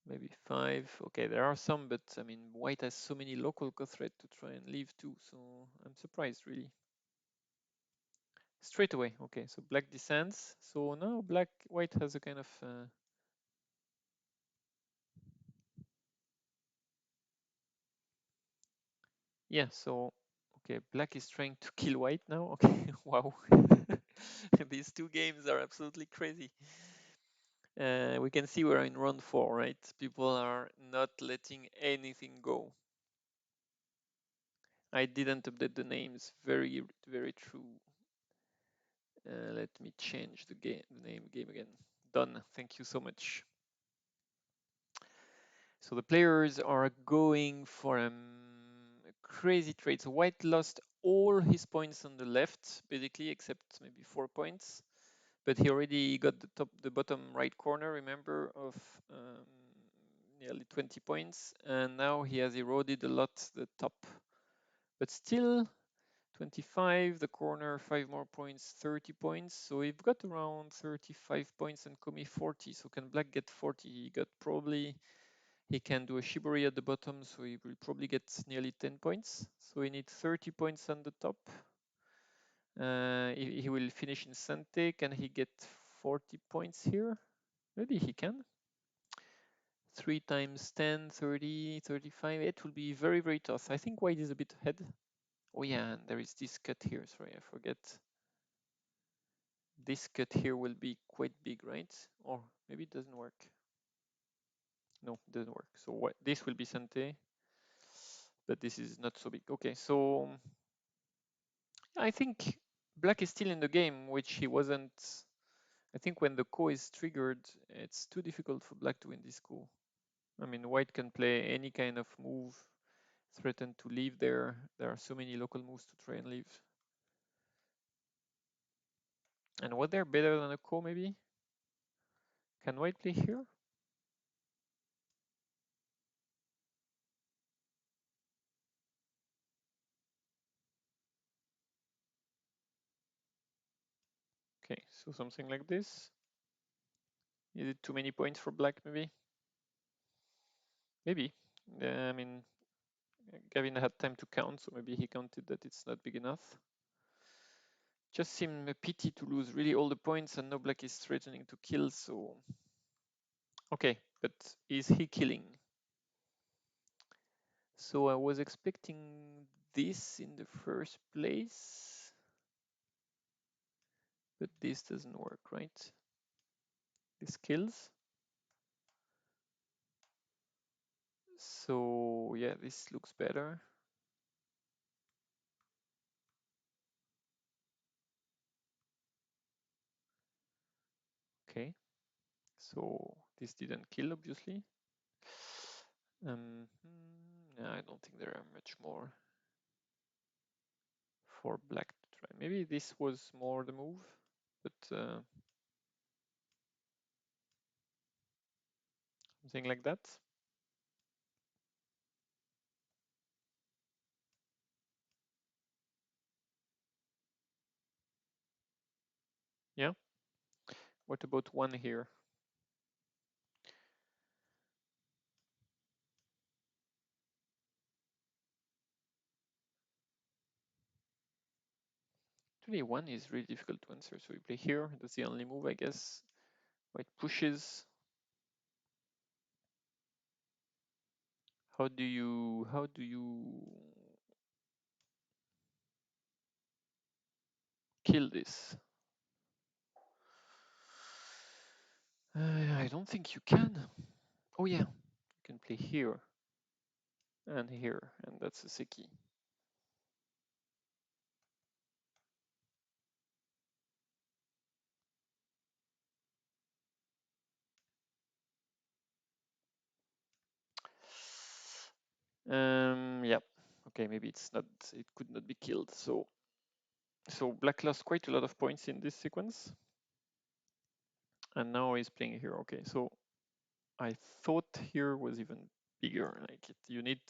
maybe 5. Okay, there are some, but I mean, white has so many local co-threat to try and leave too. So I'm surprised, really. Straight away. Okay, so black descends. So now white has a kind of yeah. So okay, black is trying to kill white now. Okay, wow. These two games are absolutely crazy. We can see we're in round 4, right? People are not letting anything go. I didn't update the names. Very, very true. Let me change the name game again. Done. Thank you so much. So the players are going for a crazy trade. So white lost all his points on the left, basically, except maybe 4 points. But he already got the bottom right corner, remember, of nearly 20 points. And now he has eroded a lot the top. But still, 25, the corner, 5 more points, 30 points. So we've got around 35 points and Komi 40. So can black get 40? He can do a Shibori at the bottom, so he will probably get nearly 10 points. So we need 30 points on the top. He will finish in Sante. Can he get 40 points here? Maybe he can. 3 times 10, 30, 35. It will be very, very tough. I think white is a bit ahead. Oh yeah, and there is this cut here. Sorry, I forget. This cut here will be quite big, right? Or maybe it doesn't work. No, it doesn't work. So what? This will be Sante, but this is not so big. Okay, so I think black is still in the game, which he wasn't. I think when the ko is triggered, it's too difficult for black to win this ko. I mean, white can play any kind of move, threaten to leave there. There are so many local moves to try and leave. And what they're better than a ko, maybe? Can white play here? Okay, so something like this. Is it too many points for black, maybe? Maybe. I mean, Gavin had time to count, so maybe he counted that it's not big enough. Just seemed a pity to lose really all the points, and no black is threatening to kill, so... Okay, but is he killing? So I was expecting this in the first place, but this doesn't work, right? This kills. So yeah, this looks better. Okay, so this didn't kill, obviously. No, I don't think there are much more for black to try. Maybe this was more the move, but something like that. Yeah. What about one here? Actually, one is really difficult to answer. So we play here. That's the only move, I guess. White pushes. How do you kill this? I don't think you can. Oh yeah, you can play here and here, and that's a Seki. Yeah. Okay, maybe it's not. It could not be killed. So black lost quite a lot of points in this sequence, and now he's playing here. Okay, so I thought here was even bigger. Like it, you need.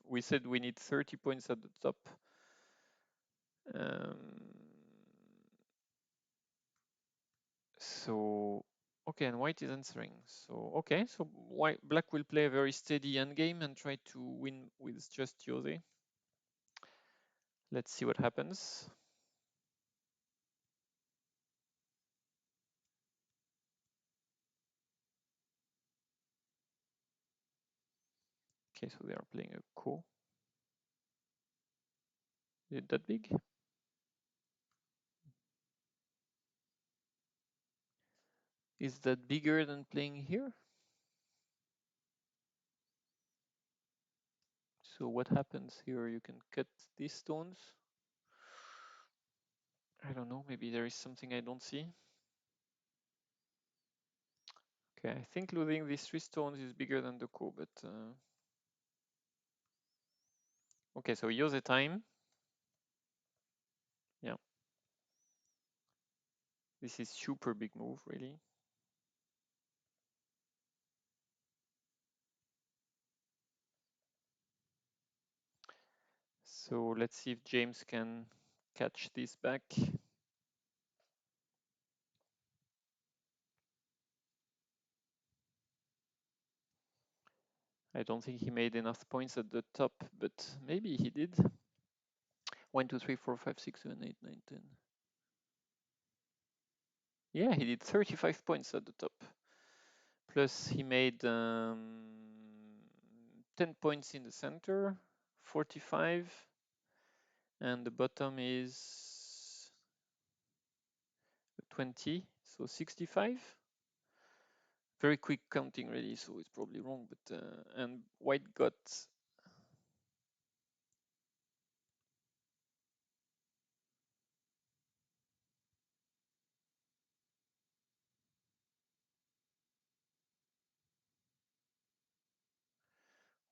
We said we need 30 points at the top. Um, so okay, and white is answering. So okay, so black will play a very steady endgame and try to win with just Jose. Let's see what happens. Okay, so they are playing a ko. Is it that big? Is that bigger than playing here? So what happens here? You can cut these stones. I don't know, maybe there is something I don't see. Okay, I think losing these 3 stones is bigger than the ko, but okay, so use the time. Yeah. This is super big move, really. So let's see if James can catch this back. I don't think he made enough points at the top, but maybe he did. 1, 2, 3, 4, 5, 6, 7, 8, 9, 10. Yeah, he did 35 points at the top. Plus he made 10 points in the center, 45, and the bottom is 20, so 65. Very quick counting really, so it's probably wrong, but and white got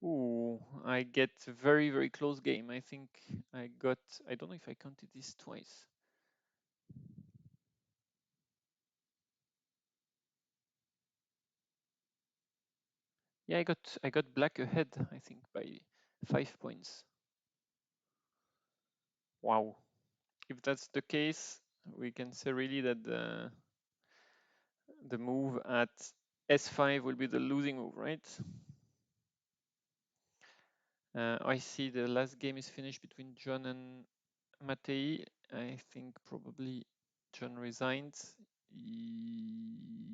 ooh, I get very, very close game. I think I got, I don't know if I counted this twice. Yeah, I got black ahead, I think, by 5 points. Wow. If that's the case, we can say really that the move at S5 will be the losing move, right? I see the last game is finished between John and Mattei. I think probably John resigned.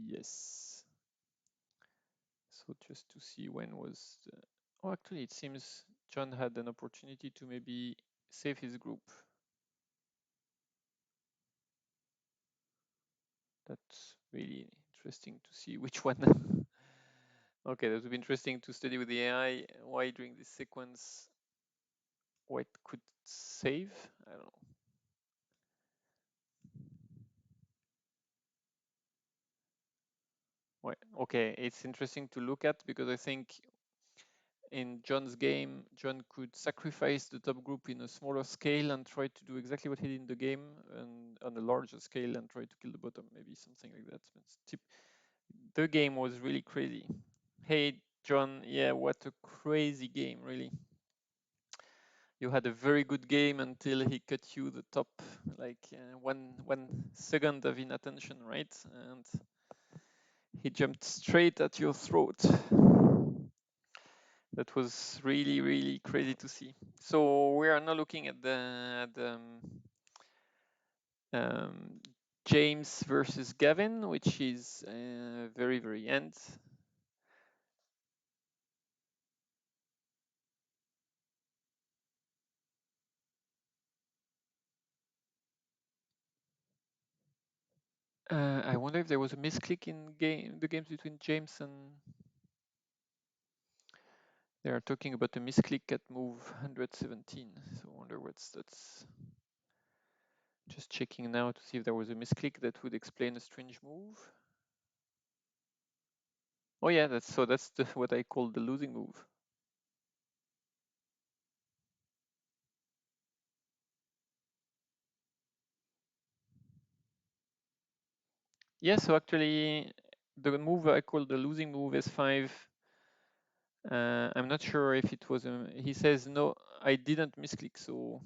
Yes. So just to see when was the... Oh, actually, it seems John had an opportunity to maybe save his group. That's really interesting to see which one. Okay, that would be interesting to study with the AI why during this sequence white could save. I don't know. Why? Okay, it's interesting to look at because I think in John's game, John could sacrifice the top group in a smaller scale and try to do exactly what he did in the game and on a larger scale and try to kill the bottom, maybe something like that. But the game was really crazy. Hey, John, yeah, what a crazy game, really. You had a very good game until he cut you the top, like 1 second of inattention, right? And he jumped straight at your throat. That was really, really crazy to see. So we are now looking at the um, James versus Gavin, which is very, very end. I wonder if there was a misclick in the games between James and. They are talking about a misclick at move 117. So I wonder what's that's. Just checking now to see if there was a misclick that would explain a strange move. Oh yeah, that's what I call the losing move. Yeah, so actually the move I call the losing move is 5. I'm not sure if it was he says no, I didn't misclick, so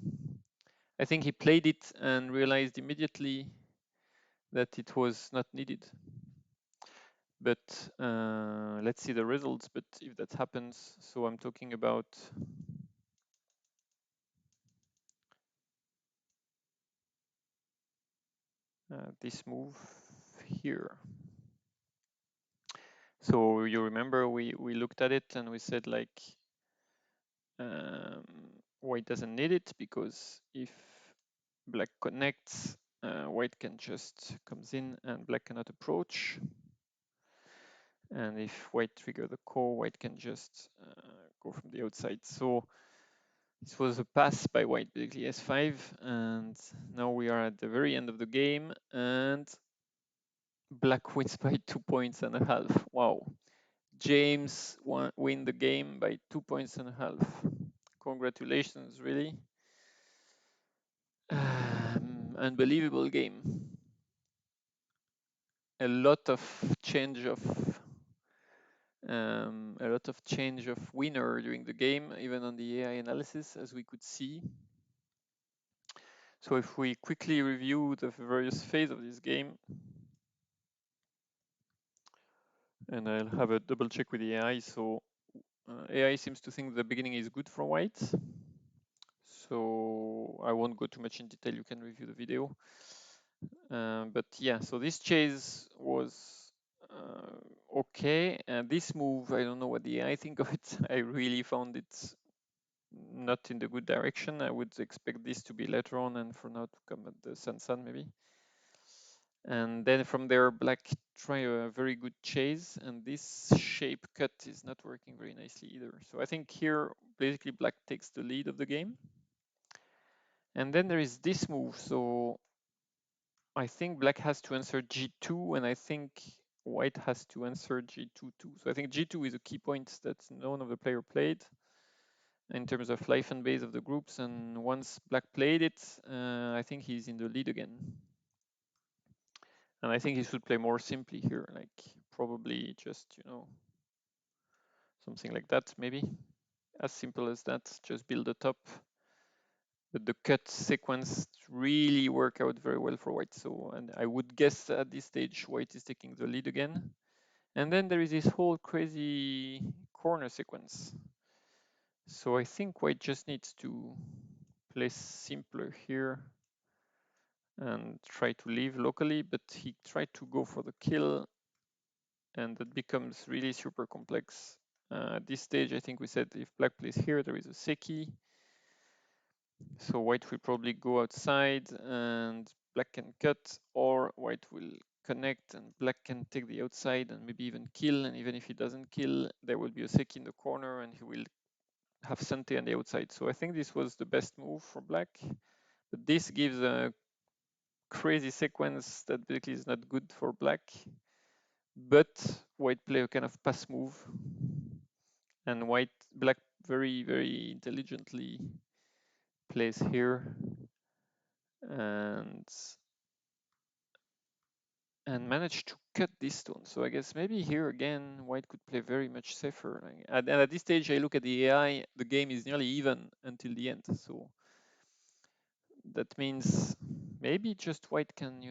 I think he played it and realized immediately that it was not needed. But let's see the results. But if that happens, so I'm talking about this move here. So you remember we looked at it and we said like white doesn't need it because if black connects, white can just comes in and black cannot approach. And if white trigger the core, white can just go from the outside. So this was a pass by white, basically S5, and now we are at the very end of the game, and black wins by 2.5 points. Wow. James win the game by 2.5 points. Congratulations, really. Unbelievable game. A lot of change of winner during the game, even on the AI analysis, as we could see. So if we quickly review the various phases of this game, and I'll have a double check with the AI. So AI seems to think the beginning is good for white. So I won't go too much in detail. You can review the video. But yeah, so this chase was okay. And this move, I don't know what the AI think of it. I really found it not in the good direction. I would expect this to be later on and for now to come at the sun maybe. And then from there, black try a very good chase, and this shape cut is not working very nicely either. So I think here, basically black takes the lead of the game. And then there is this move. So I think black has to answer G2, and I think white has to answer G2 too. So I think G2 is a key point that none of the player played in terms of life and base of the groups. And once black played it, I think he's in the lead again. And I think he should play more simply here, like probably just, something like that, maybe. As simple as that, just build a top. But the cut sequence really work out very well for white. So, and I would guess at this stage, white is taking the lead again. And then there is this whole crazy corner sequence. So I think white just needs to play simpler here and try to leave locally, but he tried to go for the kill, and that becomes really super complex. At this stage, I think we said if black plays here, there is a Seki. So white will probably go outside and black can cut, or white will connect and black can take the outside and maybe even kill. And even if he doesn't kill, there will be a Seki in the corner and he will have Sante on the outside. So I think this was the best move for black. But this gives a crazy sequence that basically is not good for black. But white play a kind of pass move, and black very, very intelligently plays here and managed to cut this stone. So I guess maybe here again white could play very much safer. And at this stage I look at the AI, the game is nearly even until the end. So that means maybe just white can,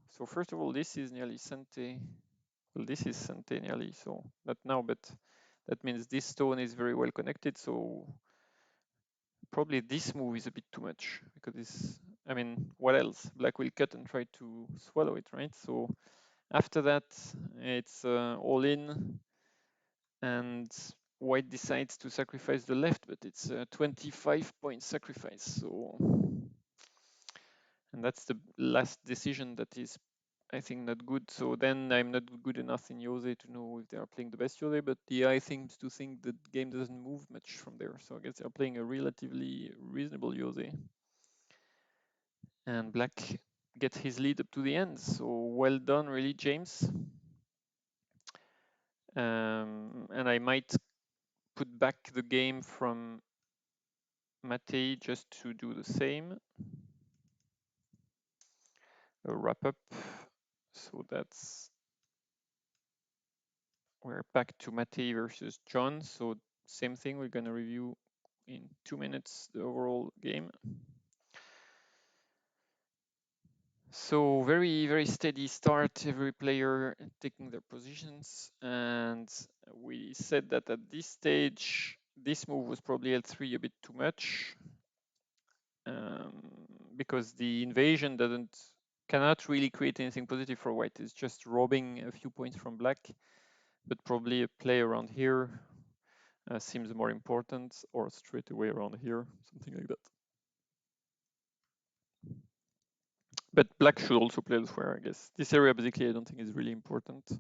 So first of all, this is nearly Sante. Well, this is Sante nearly, so not now, but that means this stone is very well connected. So probably this move is a bit too much because I mean, what else? Black will cut and try to swallow it, right? So after that, it's all in, and white decides to sacrifice the left, but it's a 25-point sacrifice. So, and that's the last decision that is, I think, not good. So then I'm not good enough in Yose to know if they are playing the best Yose, but the AI seems to think the game doesn't move much from there. So I guess they're playing a relatively reasonable Yose. And black gets his lead up to the end. So well done, really, James. And I might put back the game from Matei just to do the same. A wrap up. So that's, we're back to Matei versus John. So same thing, we're gonna review in 2 minutes the overall game. So very, very steady start, every player taking their positions. And we said that at this stage, this move was probably L3 a bit too much, because the invasion cannot really create anything positive for white. It's just robbing a few points from black, but probably a play around here seems more important, or straight away around here, something like that. But black should also play elsewhere, I guess. This area basically I don't think is really important.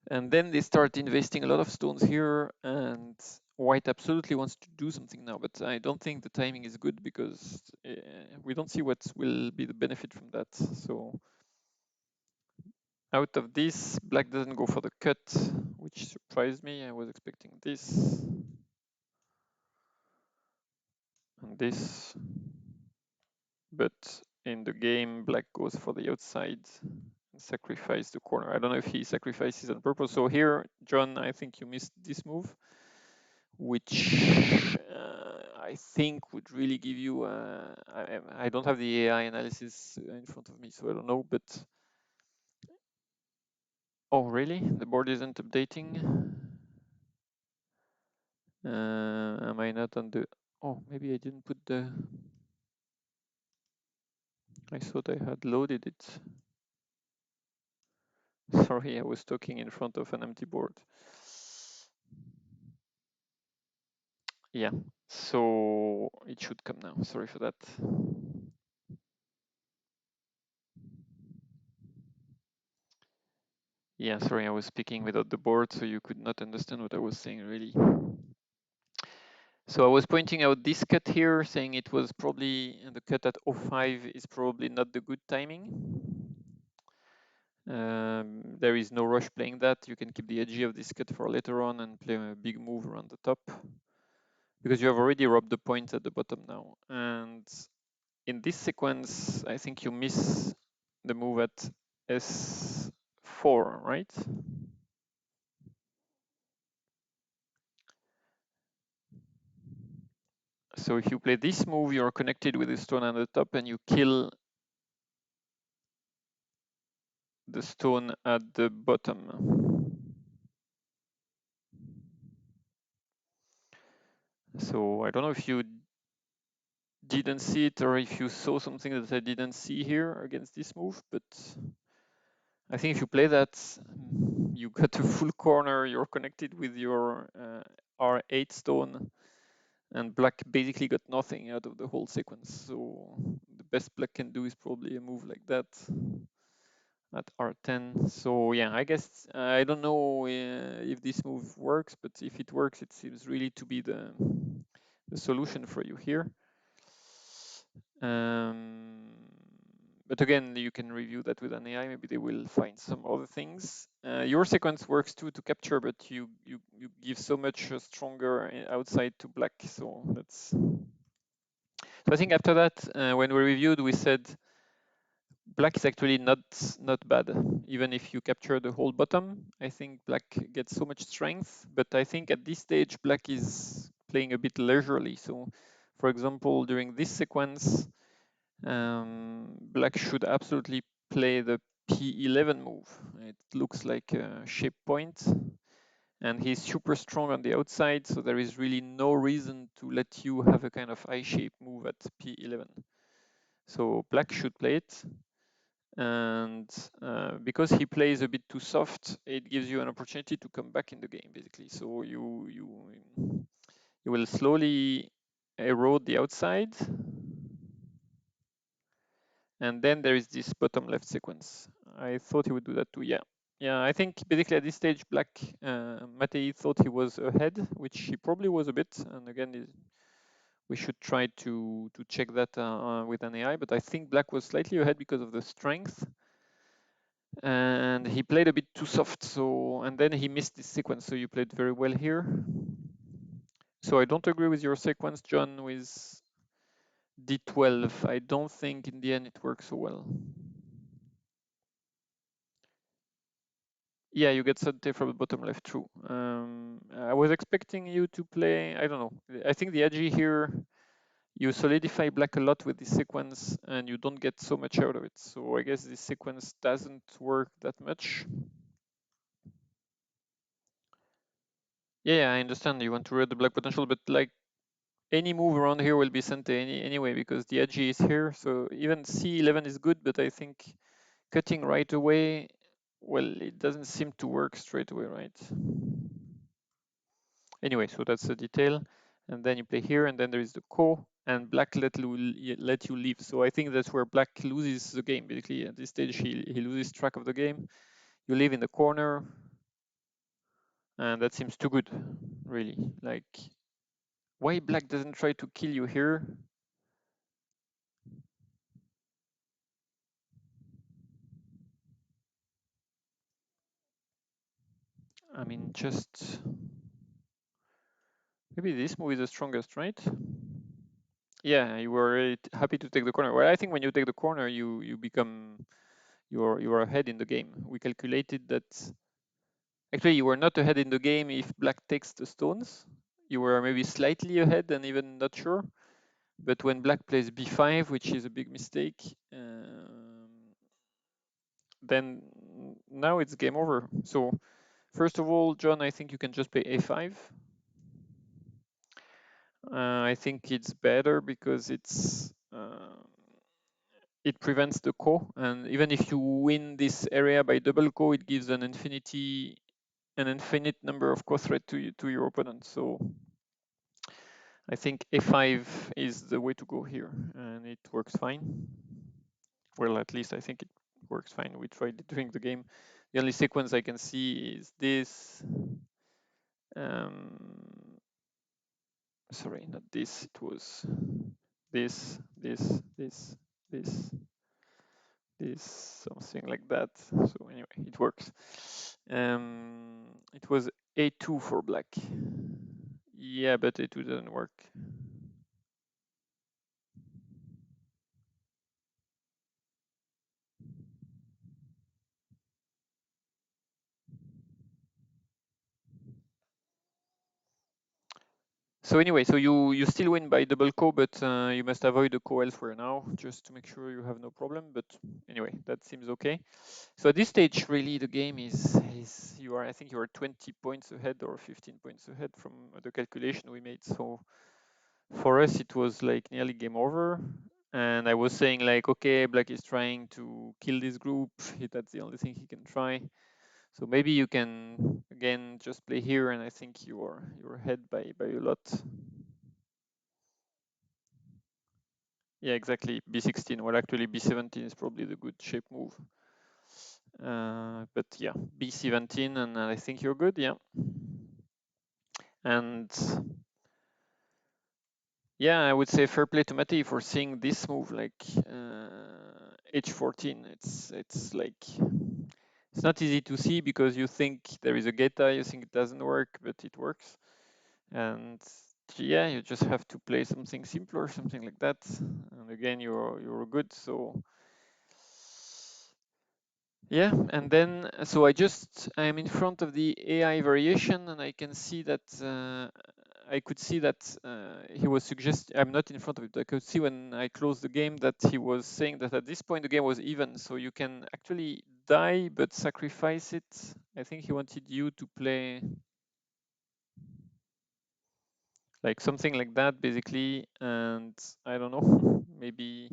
And then they start investing a lot of stones here, and white absolutely wants to do something now, but I don't think the timing is good because we don't see what will be the benefit from that. So out of this, black doesn't go for the cut, which surprised me. I was expecting this and this, but in the game, black goes for the outside and sacrifice the corner. I don't know if he sacrifices on purpose. So here, John, I think you missed this move, which I think would really give you, I don't have the AI analysis in front of me, so I don't know, but, oh really? The board isn't updating? Am I not on the, oh, maybe I didn't put the, I thought I had loaded it. Sorry, I was talking in front of an empty board. Yeah, so it should come now. Sorry for that. Yeah, sorry, I was speaking without the board, so you could not understand what I was saying really. So I was pointing out this cut here, saying it was probably, the cut at 05 is probably not the good timing. There is no rush playing that. You can keep the edge of this cut for later on and play a big move around the top, because you have already robbed the points at the bottom now. And in this sequence, I think you miss the move at S4, right? So if you play this move, you're connected with the stone at the top and you kill the stone at the bottom. So I don't know if you didn't see it or if you saw something that I didn't see here against this move, but I think if you play that, you got a full corner, you're connected with your R8 stone, and black basically got nothing out of the whole sequence. So the best black can do is probably a move like that at R10. So yeah, I guess I don't know if this move works, but if it works, it seems really to be the solution for you here. But again, you can review that with an AI. Maybe they will find some other things. Your sequence works too to capture, but you give so much stronger outside to black. So that's. So I think after that, when we reviewed, we said black is actually not bad. Even if you capture the whole bottom, I think black gets so much strength. But I think at this stage, black is playing a bit leisurely. So, for example, during this sequence, black should absolutely play the P11 move. It looks like a shape point, and he's super strong on the outside, so there is really no reason to let you have a kind of I shape move at P11. So black should play it. And because he plays a bit too soft, it gives you an opportunity to come back in the game, basically. So you will slowly erode the outside, and then there is this bottom left sequence. I thought he would do that too. Yeah. I think basically at this stage, black Matei thought he was ahead, which he probably was a bit. And again, we should try to check that with an AI. But I think black was slightly ahead because of the strength, and he played a bit too soft. So and then he missed this sequence. So you played very well here. So I don't agree with your sequence, John, with d12. I don't think in the end it works so well. Yeah, you get Sante from the bottom left, true. I was expecting you to play, I don't know. I think the edgy here, you solidify black a lot with this sequence and you don't get so much out of it. So I guess this sequence doesn't work that much. Yeah, I understand you want to read the black potential, but like any move around here will be Sante anyway because the edgy is here. So even C11 is good, but I think cutting right away, well, it doesn't seem to work straight away, right? Anyway, so that's the detail. And then you play here, and then there is the ko, and black let you leave. So I think that's where black loses the game, basically. At this stage, he loses track of the game. You leave in the corner, and that seems too good, really. Like, why black doesn't try to kill you here? I mean, just maybe this move is the strongest, right? Yeah, you were really happy to take the corner. Well, I think when you take the corner, you become you're ahead in the game. We calculated that actually you were not ahead in the game if black takes the stones. You were maybe slightly ahead and even not sure. But when black plays b5, which is a big mistake, then now it's game over. So first of all, John, I think you can just play a5. I think it's better because it prevents the ko, and even if you win this area by double ko, it gives an infinite number of ko threat to your opponent. So I think a5 is the way to go here, and it works fine. Well, at least I think it works fine. We tried it during the game. The only sequence I can see is this. Sorry, not this. It was this, this, something like that. So anyway, it works. It was a2 for black. Yeah, but it didn't work. So anyway, so you still win by double ko, but you must avoid the ko elsewhere now, just to make sure you have no problem. But anyway, that seems okay. So at this stage, really, the game is you are, I think you are 20 points ahead or 15 points ahead from the calculation we made. So for us, it was like nearly game over. And I was saying like, okay, black is trying to kill this group. That's the only thing he can try. So maybe you can again just play here, and I think you're ahead by a lot. Yeah, exactly. B16. Well, actually, B17 is probably the good shape move. But yeah, B17, and I think you're good. Yeah. And yeah, I would say fair play to Mati for seeing this move, like H14. It's like it's not easy to see because you think there is a Geta, you think it doesn't work, but it works. And yeah, you just have to play something simpler, something like that. And again, you're good. So yeah, and then so I'm in front of the AI variation, and I can see that I could see that he was suggesting. I'm not in front of it. I could see when I closed the game that he was saying that at this point the game was even, so you can actually die but sacrifice it. I think he wanted you to play like something like that basically, and I don't know, maybe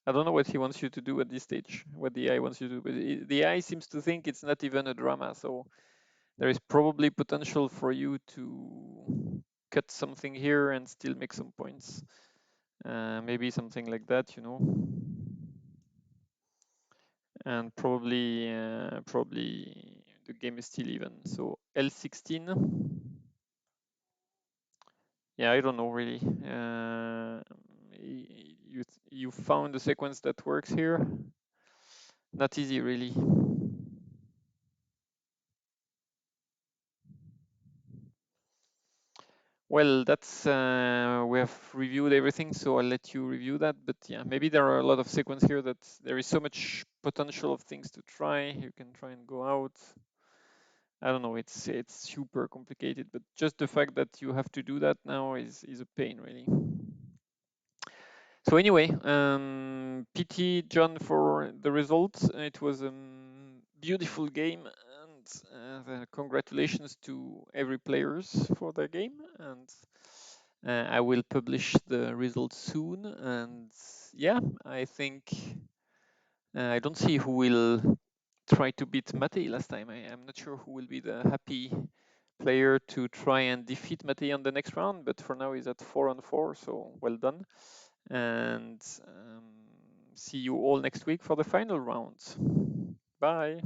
I don't know what he wants you to do at this stage, what the AI wants you to do, but the AI seems to think it's not even a drama. So there is probably potential for you to cut something here and still make some points. Maybe something like that, you know. And probably the game is still even. So L16. Yeah, I don't know really. You found a sequence that works here. Not easy really. Well, that's we have reviewed everything, so I'll let you review that. But yeah, maybe there are a lot of sequences here that there is so much potential of things to try. You can try and go out. I don't know. It's super complicated, but just the fact that you have to do that now is a pain, really. So anyway, PT John for the results. It was a beautiful game, and congratulations to every players for their game. And I will publish the results soon. And yeah, I think I don't see who will try to beat Matei last time. I'm not sure who will be the happy player to try and defeat Matei on the next round, but for now he's at 4-4, so well done. And see you all next week for the final round. Bye.